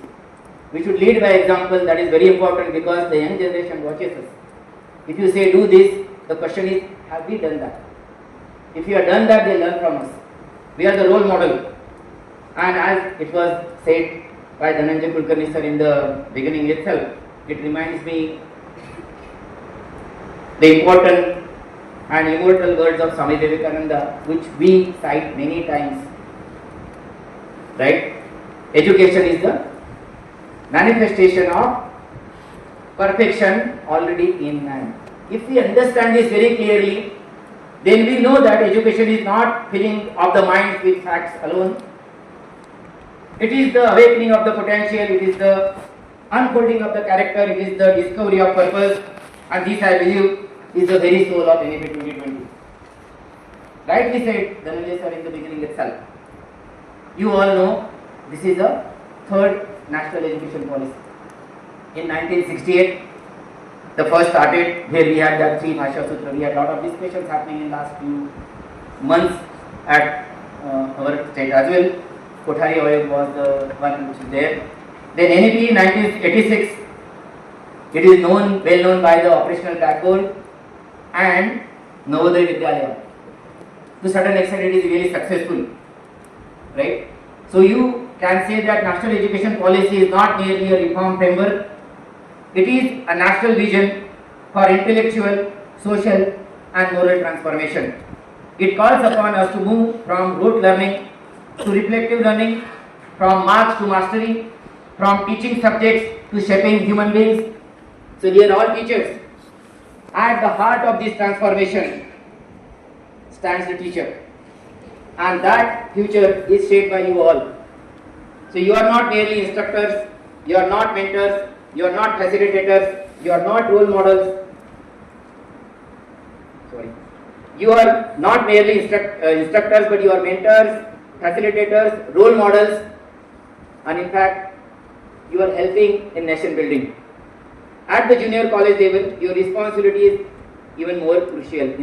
S9: We should lead by example. That is very important because the young generation watches us. If you say do this, the question is, have we done that? If you have done that, they learn from us. We are the role model. And as it was said by Dhananjay Kulkarni sir in the beginning itself, it reminds me the important and immortal words of Swami Vivekananda, which we cite many times. Right? Education is the manifestation of perfection already in man. If we understand this very clearly, then we know that education is not filling of the mind with facts alone. It is the awakening of the potential, it is the unfolding of the character, it is the discovery of purpose, and this I believe is the very soul of NEP 2020. Rightly said Dhananjay sir in the beginning itself. You all know this is the third national education policy. In 1968, the first started where we had that 3 Bhasha Sutra. We had a lot of discussions happening in last few months at our state as well. Kothari Ayog was the one which is there. Then NEP 1986, it is well known by the operational backbone and Navodaya Vidyalaya. To a certain extent it is really successful, right? So you can say that national education policy is not merely a reform framework, it is a national vision for intellectual, social and moral transformation. It calls upon us to move from rote learning to reflective learning, from marks to mastery, from teaching subjects to shaping human beings. So dear all teachers, at the heart of this transformation stands the teacher, and that future is shaped by you all. So you are not merely instructors, you are not mentors, you are not facilitators, you are not role models. You are not merely instructors, but you are mentors, facilitators, role models, and in fact, you are helping in nation building. At the junior college level, your responsibility is even more crucial,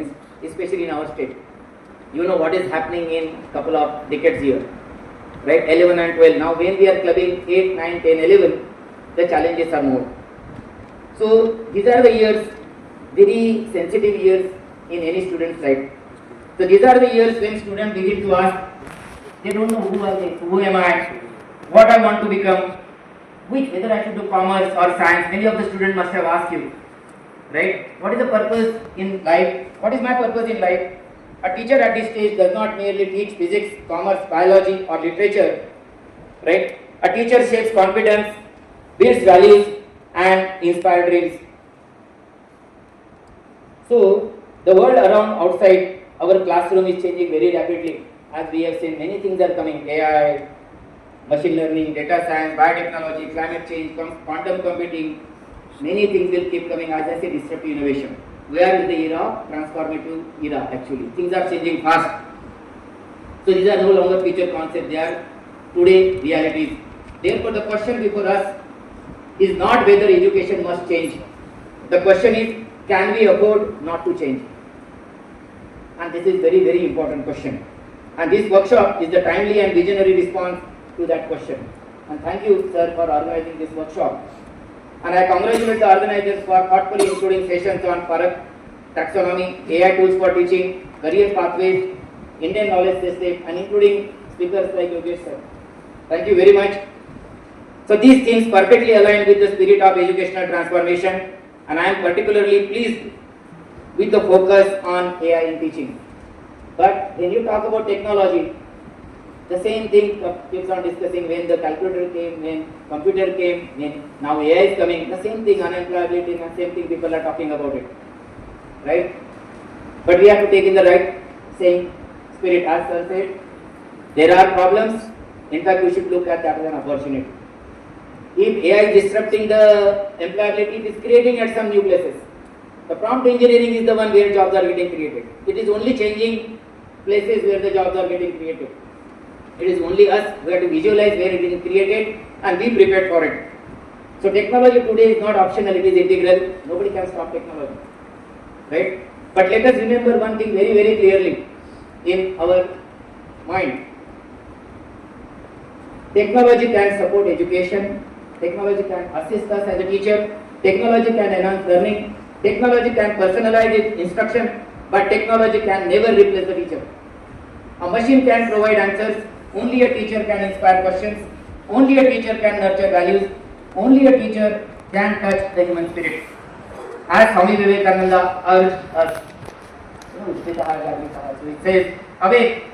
S9: especially in our state. You know what is happening in couple of decades here, right? 11 and 12. Now when we are clubbing 8, 9, 10, 11, the challenges are more. So these are the years, very sensitive years in any student's life. So these are the years when students begin to ask, they don't know who are they, who am I, what I want to become, whether I should do commerce or science. Many of the students must have asked you, right? What is the purpose in life? What is my purpose in life? A teacher at this stage does not merely teach physics, commerce, biology or literature, right? A teacher shapes confidence, builds values and inspires dreams. So the world around outside our classroom is changing very rapidly. As we have seen, many things are coming: AI, machine learning, data science, biotechnology, climate change, quantum computing. Many things will keep coming. As I say, disruptive innovation. We are in the era of transformative era actually. Things are changing fast. So these are no longer future concepts, they are today realities. Therefore the question before us is not whether education must change. The question is, can we afford not to change? And this is very, very important question. And this workshop is the timely and visionary response to that question. And thank you, sir, for organizing this workshop. And I congratulate the organizers for thoughtfully including sessions on Parak, taxonomy, AI tools for teaching, career pathways, Indian knowledge system, and including speakers like Yogesh sir. Thank you very much. So these things perfectly align with the spirit of educational transformation, and I am particularly pleased with the focus on AI in teaching. But when you talk about technology, the same thing keeps on discussing when the calculator came, when computer came, when now AI is coming, the same thing, unemployability, the same thing people are talking about it. Right? But we have to take in the right same spirit as sir said. There are problems. In fact, we should look at that as an opportunity. If AI is disrupting the employability, it is creating at some new places. The prompt engineering is the one where jobs are getting created. It is only changing places where the jobs are getting created. It is only us who have to visualize where it is created and be prepared for it. So technology today is not optional, it is integral. Nobody can stop technology. Right? But let us remember one thing very, very clearly in our mind. Technology can support education, technology can assist us as a teacher, technology can enhance learning, technology can personalize instruction, but technology can never replace the teacher. A machine can provide answers, only a teacher can inspire questions, only a teacher can nurture values, only a teacher can touch the human spirit. As Swami Vivekananda urged us, it says, awake,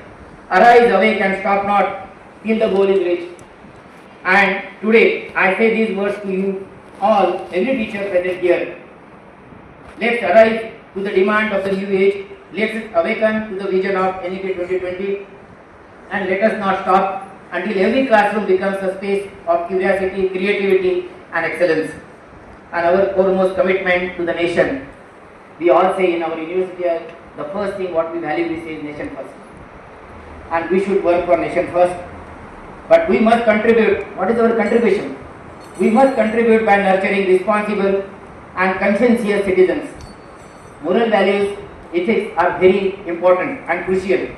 S9: arise, awake and stop not till the goal is reached. And today I say these words to you all, every teacher present here. Let's arise to the demand of the new age. Let's awaken to the vision of NEP 2020, and let us not stop until every classroom becomes a space of curiosity, creativity and excellence. And our foremost commitment to the nation. We all say in our university, the first thing what we value we say is nation first. And we should work for nation first. But we must contribute. What is our contribution? We must contribute by nurturing responsible and conscientious citizens. Moral values, ethics are very important and crucial,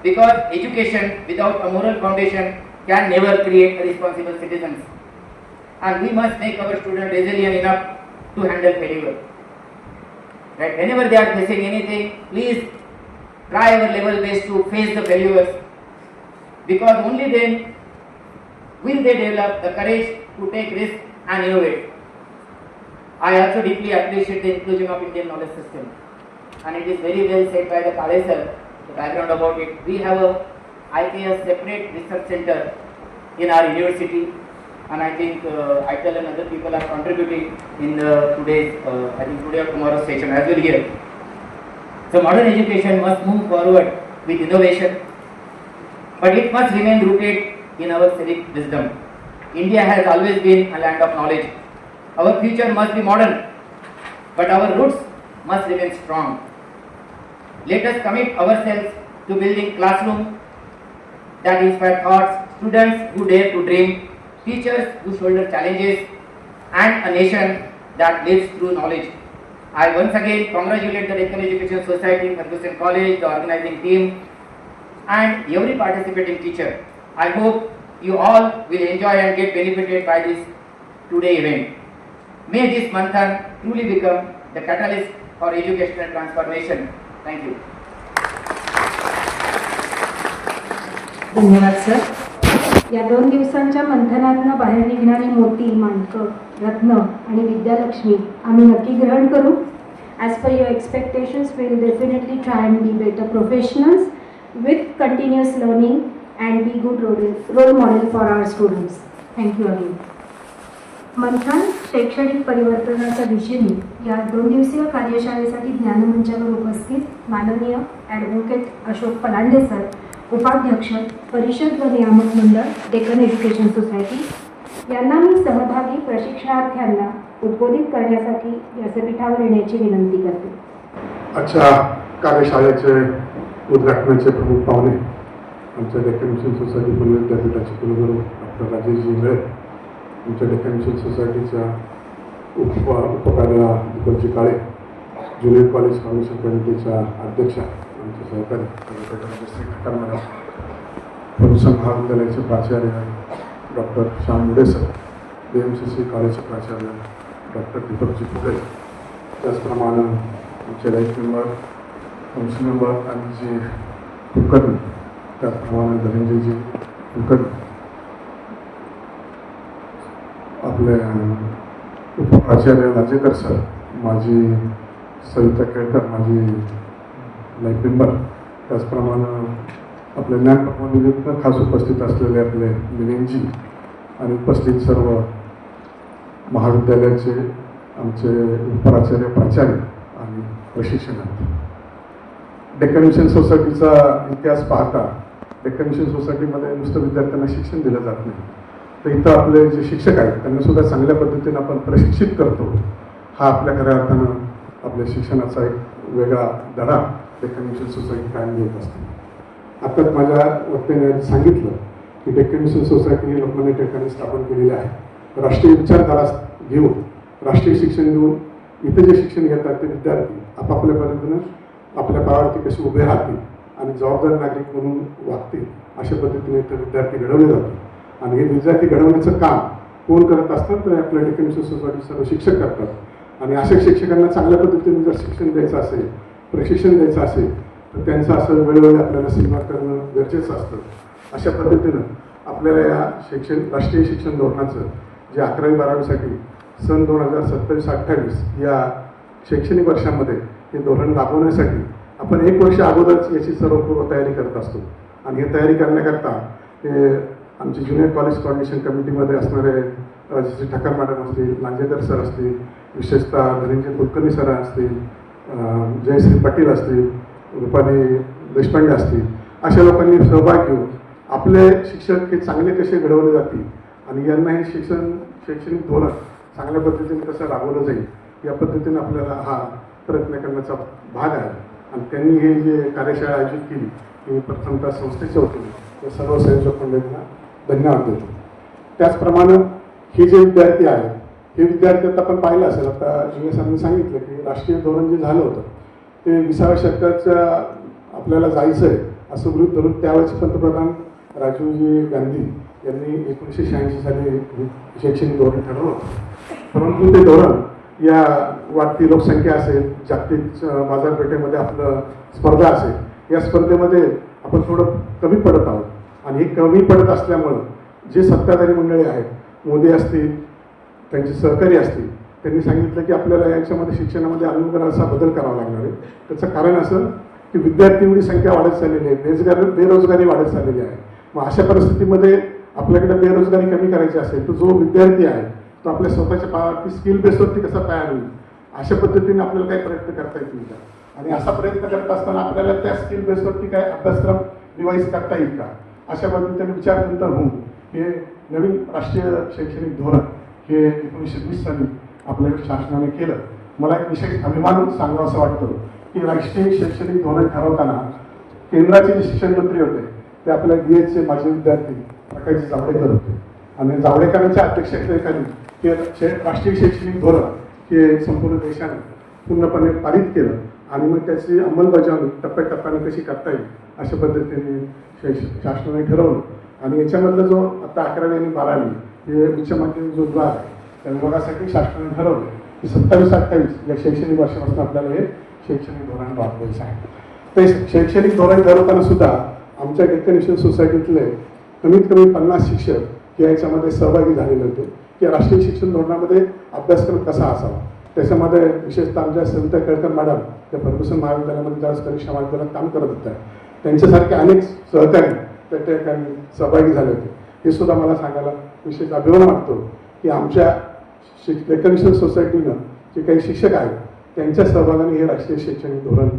S9: because education without a moral foundation can never create responsible citizens. And we must make our students resilient enough to handle failure. Right? Whenever they are facing anything, please try our level best to face the failures, because only then will they develop the courage to take risks and innovate. I also deeply appreciate the inclusion of Indian knowledge system, and it is very well said by the Kale sir, the background about it. We have a IKS separate research center in our university, and I think ITEL and other people are contributing in today's, I think today or tomorrow's session as well here. So modern education must move forward with innovation, but it must remain rooted in our civic wisdom. India has always been a land of knowledge. Our future must be modern, but our roots must remain strong. Let us commit ourselves to building classrooms that inspire thoughts, students who dare to dream, teachers who shoulder challenges, and a nation that lives through knowledge. I once again congratulate the Deccan Education Society, Fergusson College, the organizing team, and every participating teacher. I hope you all will enjoy and get benefited by this today event. May this Manthan truly become the catalyst for educational transformation. Thank you.
S2: धन्यवाद sir. या 2 दिवसांच्या मंथनातनं बाहेर निघणारी मोती, माणकं, रत्न आणि विद्यालक्ष्मी आम्ही नक्की ग्रहण करू. As per your expectations, we will definitely try and be better professionals with continuous learning and be good role model for our students. Thank you again. मंथन शैक्षणिक परिवर्तनाच्या दिशेने या 2 दिवसीय कार्यशाळेसाठी ज्ञानमंचावर उपस्थित माननीय ॲडव्होकेट अशोक पलांडे सर, उपाध्यक्ष परिषद व नियामक मंडळ डेक्कन एज्युकेशन सोसायटी यांना मी सहभागी प्रशिक्षणार्थ्यांना उद्बोधित करण्यासाठी व्यासपीठावर येण्याची विनंती करते.
S10: आजच्या कार्यशाळेचे उद्घाटनाचे प्रमुख पाहुणे आमच्या डेक्कन एज्युकेशन सोसायटी पुणे विद्यापीठाचे कुलगुरू डॉक्टर राजेश इंगळे, आमच्या डेक्कन एज्युकेशन सोसायटीच्या उपकार्य दीपकजी काळे, ज्युनियर कॉलेज फाउंडेशन कमिटीच्या अध्यक्षा आमचे सहकारी श्री ठक्कर मॅडम, फर्ग्युसन महाविद्यालयाचे प्राचार्य डॉक्टर श्याम मुडे सर, BMCC कॉलेजचे प्राचार्य डॉक्टर दीपकजी फुले, त्याचप्रमाणे आमचे लाईफ मेंबर, काउन्सिल मेंबर आणि जे कुलकर्णी, त्याचप्रमाणे धनंजयजी कुलकर्णी, आपले उपप्राचार्य राजेकर सर, माझी सविता केळकर, माझी लाईफ मेंबर, त्याचप्रमाणे आपले ज्ञानप्रबोधिनीत खास उपस्थित असलेले आपले मिलिंदजी आणि उपस्थित सर्व महाविद्यालयाचे आमचे उपप्राचार्य, प्राचार्य आणि प्रशिक्षणार्थी. डेक्कन एज्युकेशन सोसायटीचा इतिहास पाहता डेक्कन एज्युकेशन सोसायटीमध्ये नुसतं विद्यार्थ्यांना शिक्षण दिलं जात नाही, तर इथं आपले जे शिक्षक आहेत त्यांना सुद्धा चांगल्या पद्धतीने आपण प्रशिक्षित करतो. हा आपल्या खऱ्या अर्थानं आपल्या शिक्षणाचा एक वेगळा धडा डेक्कन एज्युकेशन सोसायटी कायम घेत असते. आत्ताच माझ्या वक्त्याने सांगितलं की डेक्कन एज्युकेशन सोसायटी ही लोकमान्य टिळकांनी स्थापन केलेली आहे. राष्ट्रीय विचारधारा घेऊन, राष्ट्रीय शिक्षण घेऊन इथे जे शिक्षण घेतात ते विद्यार्थी आपापल्या पद्धतीनं आपल्या पायावरती कसे उभे राहतील आणि जबाबदार नागरिक म्हणून वागतील अशा पद्धतीने इथे विद्यार्थी घडवले जातात. आणि हे विद्यार्थी घडवण्याचं काम कोण करत असतात तर आपल्या डेक्कन एज्युकेशन सोसायटी सर्व शिक्षक करतात. आणि अशा शिक्षकांना चांगल्या पद्धतीने जर शिक्षण द्यायचं असेल, प्रशिक्षण द्यायचं असेल तर त्यांचं असं वेळोवेळी आपल्याला सेवा करणं गरजेचं असतं. अशा पद्धतीनं आपल्याला या राष्ट्रीय शिक्षण धोरणाचं जे 11वी 12वीसाठी सन 2027-28 या शैक्षणिक वर्षामध्ये हे धोरण राबवण्यासाठी आपण 1 वर्ष अगोदरच याची सर्व पूर्वतयारी करत असतो. आणि हे तयारी करण्याकरता हे आमचे ज्युनियर कॉलेज कोऑर्डिनेशन कमिटीमध्ये असणारे राजेश ठक्कर मॅडम असतील, लांजेकर सर असतील, विशेषतः धनंजय कुलकर्णी सर असतील, जयश्री पाटील असतील, रुपाली देशपांडे असतील, अशा लोकांनी सहभाग घेऊन आपले शिक्षक हे चांगले कसे घडवले जातील आणि यांना हे शैक्षणिक धोरण चांगल्या पद्धतीने कसं राबवलं जाईल या पद्धतीने आपल्याला हा प्रयत्न करण्याचा भाग आहे. आणि त्यांनी हे जे कार्यशाळा आयोजित केली ही प्रथमतः संस्थेच्या वतीने या सर्व संयोजक मंडळींना धन्यवाद देतो. त्याचप्रमाणे हे जे विद्यार्थी आहेत हे विद्यार्थी आता आपण पाहिलं असेल, आता जुने सरांनी सांगितलं की राष्ट्रीय धोरण जे झालं होतं ते 20व्या शतकाच्या आपल्याला जायचं आहे असं गृहीत धरून त्यावेळेचे पंतप्रधान राजीवजी गांधी यांनी 1986 साली शैक्षणिक धोरण ठरवलं होतं. परंतु ते धोरण या वाढती लोकसंख्या असेल, जागतिक बाजारपेठेमध्ये आपलं स्पर्धा असेल, या स्पर्धेमध्ये आपण थोडं कमी पडत आहोत. आणि हे कमी पडत असल्यामुळं जे सत्ताधारी मंडळी आहेत, मोदी असतील, त्यांचे सहकारी असतील, त्यांनी सांगितलं की आपल्याला याच्यामध्ये शिक्षणामध्ये अनुकरण असा बदल करावा लागणार आहे. त्याचं कारण असं की विद्यार्थी एवढी संख्या वाढत चाललेली आहे, बेरोजगारी वाढत चाललेली आहे. मग अशा परिस्थितीमध्ये आपल्याकडे बेरोजगारी कमी करायची असेल तर जो विद्यार्थी आहे तो आपल्या स्वतःच्या पायावरती स्किल बेसवरती कसा तयार होईल अशा पद्धतीने आपल्याला काही प्रयत्न करता येतील का, आणि असा प्रयत्न करत असताना आपल्याला त्या स्किल बेसवरती काय अभ्यासक्रम रिवाईज करता येईल का, अशा पद्धतीने विचारनंतर होऊन हे नवीन राष्ट्रीय शैक्षणिक धोरण हे 1920 साली आपल्या शासनाने केलं. मला एक विशेष अभिमान सांगावं असं वाटतं की राष्ट्रीय शैक्षणिक धोरण ठरवताना केंद्राचे जे शिक्षण मंत्री होते ते आपल्या BHचे माजी विद्यार्थी प्रकाशजी जावडेकर होते. आणि जावडेकरांच्या अध्यक्षतेखाली हे राष्ट्रीय शैक्षणिक धोरण हे संपूर्ण देशाने पूर्णपणे पारित केलं. आणि मग त्याची अंमलबजावणी टप्प्याटप्प्याने कशी करता येईल अशा पद्धतीने शासनाने ठरवलं. आणि याच्यामधलं जो आता 11वी आणि 12वी हे उच्च माध्यमिक जो विभाग आहे त्या विभागासाठी शासनाने ठरवलं की 27-28 या शैक्षणिक वर्षापासून आपल्याला हे शैक्षणिक धोरण राबवायचं आहे. ते शैक्षणिक धोरण ठरवताना सुद्धा आमच्या डेक्कन एज्युकेशन सोसायटीतले कमीत कमी 50 शिक्षक याच्यामध्ये सहभागी झालेले होते की राष्ट्रीय शिक्षण धोरणामध्ये अभ्यासक्रम कसा असावा. त्याच्यामध्ये विशेषतः आमच्या सविता केळकर मॅडम त्या फर्गुसन महाविद्यालयामध्ये ज्यावेळेस परीक्षा महाविद्यालयात काम करत होत्या त्यांच्यासारखे अनेक सहकारी त्या ठिकाणी सहभागी झाले होते. हे सुद्धा मला सांगायला विशेष अभिमान वाटतो की आमच्या डेक्कन एज्युकेशन सोसायटीनं जे काही शिक्षक आहेत त्यांच्या सहभागाने हे राष्ट्रीय शैक्षणिक धोरण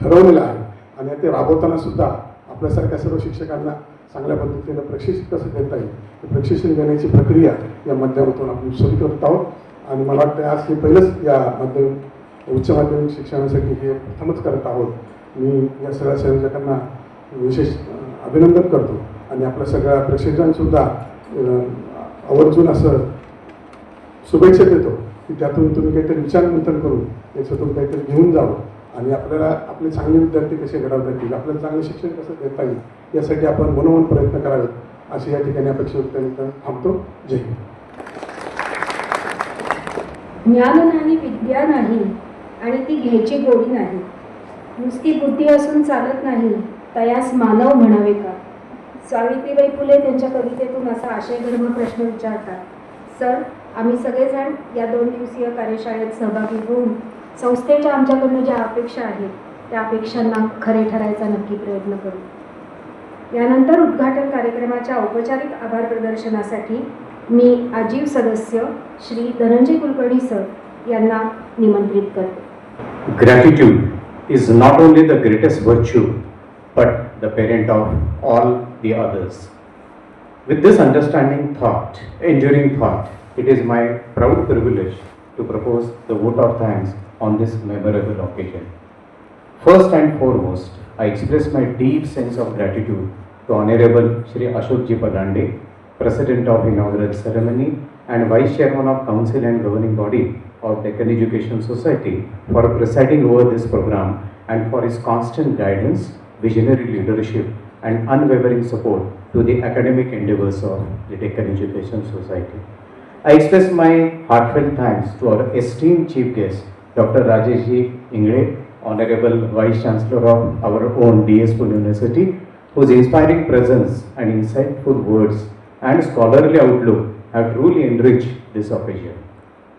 S10: ठरवलेलं आहे. आणि ते राबवताना सुद्धा आपल्यासारख्या सर्व शिक्षकांना चांगल्या पद्धतीनं प्रशिक्षण कसं देता येईल हे प्रशिक्षण देण्याची प्रक्रिया या माध्यमातून आपण सुरू करत आहोत. आणि मला वाटतं आज हे पहिलंच या उच्च माध्यमिक शिक्षणासाठी हे प्रथमच करत आहोत. मी या सगळ्या संयोजकांना विशेष अभिनंदन करतो आणि आपल्या सगळ्या प्रेक्षकांसुद्धा आवर्जून असं शुभेच्छा देतो की त्यातून तुम्ही काहीतरी विचारमंथन करून याच्यातून काहीतरी घेऊन जावं आणि आपल्याला आपले चांगले विद्यार्थी कसे घडवता येतील, आपल्याला चांगलं शिक्षण कसं देता येईल यासाठी आपण मनोमन प्रयत्न करावेत अशी या ठिकाणी अपेक्षा व्यक्त थांबतो. जय हिंद.
S2: ज्ञान नाही, विद्या नाही आणि ती घ्यायची गोडी नाही. नुसती बुद्धी असून चालत नाही, तयास मानव म्हणावे का. सावित्रीबाई फुले त्यांच्या कवितेतून असा आशयधर्म प्रश्न विचारतात. सर, आम्ही सगळेजण या 2 दिवसीय कार्यशाळेत सहभागी होऊन संस्थेच्या आमच्याकडनं ज्या अपेक्षा आहेत त्या अपेक्षांना खरे ठरायचा नक्की प्रयत्न करू. यानंतर उद्घाटन कार्यक्रमाच्या औपचारिक आभार प्रदर्शनासाठी मी आजीव सदस्य श्री धनंजय कुलकर्णी सर यांना निमंत्रित करते.
S3: Gratitude is not only the greatest virtue, but the parent of all the others. With this enduring thought, it is my proud privilege to propose the vote of thanks on this memorable occasion. First and foremost, I express my deep sense of gratitude to Honorable Shri Ashok Ji Padande, President of Inaugural Ceremony and Vice Chairman of Council and Governing Body of Deccan Education Society for presiding over this program and for his constant guidance, visionary leadership and unwavering support to the academic endeavors of the Deccan Education Society. I express my heartfelt thanks to our esteemed chief guest, Dr. Rajesh Ingle, Honorable Vice Chancellor of our own DS Pune University, whose inspiring presence and insightful words and scholarly outlook have truly enriched this occasion.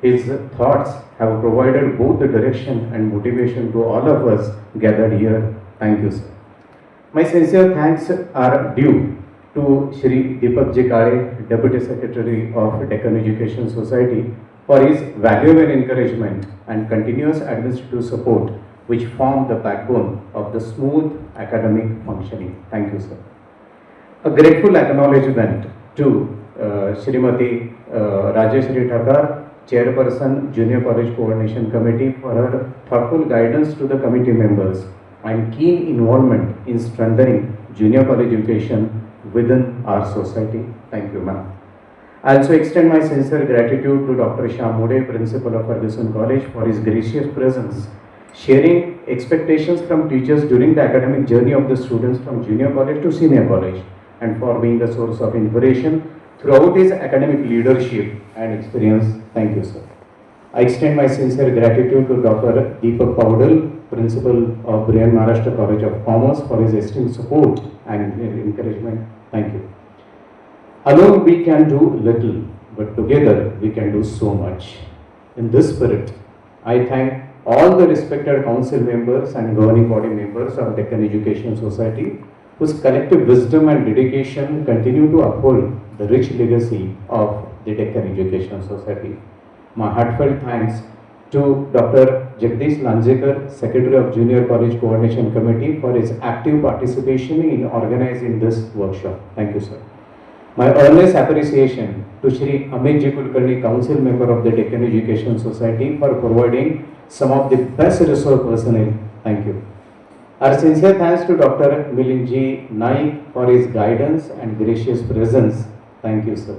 S3: His thoughts have provided both the direction and motivation to all of us gathered here. Thank you, sir. My sincere thanks are due to Shri Deepak Ji Kale, Deputy Secretary of Deccan Education Society, for his valuable encouragement and continuous administrative support, which form the backbone of the smooth academic functioning. Thank you, sir. A grateful acknowledgement to Shrimati Rajesh Thakar, Chairperson, Junior College Coordination Committee, for her thoughtful guidance to the committee members and keen involvement in strengthening junior college education within our society. Thank you, ma'am. I also extend my sincere gratitude to Dr. Shyam Mode, Principal of Fergusson College, for his gracious presence, sharing expectations from teachers during the academic journey of the students from junior college to senior college, and for being a source of inspiration throughout his academic leadership and experience. Thank you, sir. I extend my sincere gratitude to Dr. Deepak Paudal, Principal of Brian Maharashtra College of Commerce, for his esteemed support and encouragement. Thank you. Alone we can do little, but together we can do so much. In this spirit, I thank all the respected council members and governing body members of Deccan Education Society, whose collective wisdom and dedication continue to uphold the rich legacy of the Deccan Education Society. My heartfelt thanks to Dr. Jagdish Lanjekar, Secretary of Junior College Coordination Committee, for his active participation in organizing this workshop. Thank you, sir. My earnest appreciation to Shri Amit Ji Kulkarni, Council Member of the Deccan Education Society, for providing some of the best resource personnel. Thank you. Our sincere thanks to Dr. Milinji Naik for his guidance and gracious presence. Thank you, sir.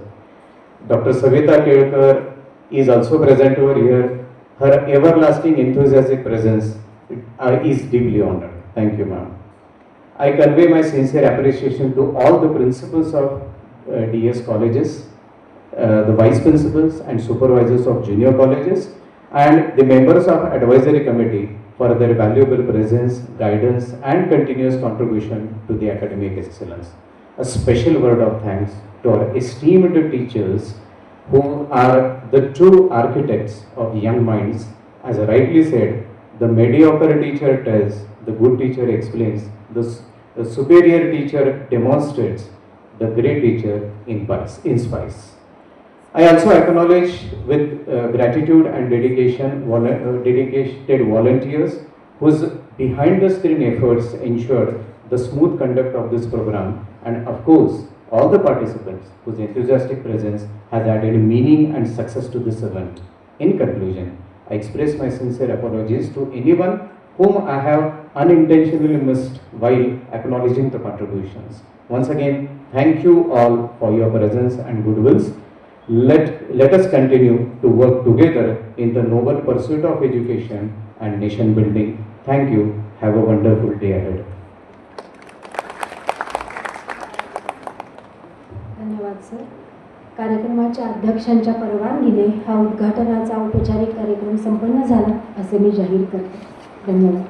S3: Dr. Savita Kelkar is also present over here. Her everlasting enthusiastic presence is deeply honored. Thank you, ma'am. I convey my sincere appreciation to all the principals of DS colleges, the vice principals and supervisors of junior colleges, and the members of advisory committee for their valuable presence, guidance and continuous contribution to the academic excellence. A special word of thanks to our esteemed teachers, who are the true architects of young minds. As I rightly said, the mediocre teacher tells, the good teacher explains, the superior teacher demonstrates, the great teacher inspires. I also acknowledge with gratitude and dedicated volunteers whose behind the screen efforts ensured the smooth conduct of this program, and of course all the participants whose enthusiastic presence has added meaning and success to this event. In conclusion, I express my sincere apologies to anyone whom I have unintentionally missed while acknowledging the contributions. Once again, thank you all for your presence and goodwills. Let us continue to work together in the noble pursuit of education and nation building. Thank you. Have a wonderful day ahead.
S2: धन्यवाद sir. कार्यक्रमाच्या अध्यक्षांच्या परवानगीने हा उद्घाटनाचा औपचारिक कार्यक्रम संपन्न झाला असे मी जाहीर करते. धन्यवाद.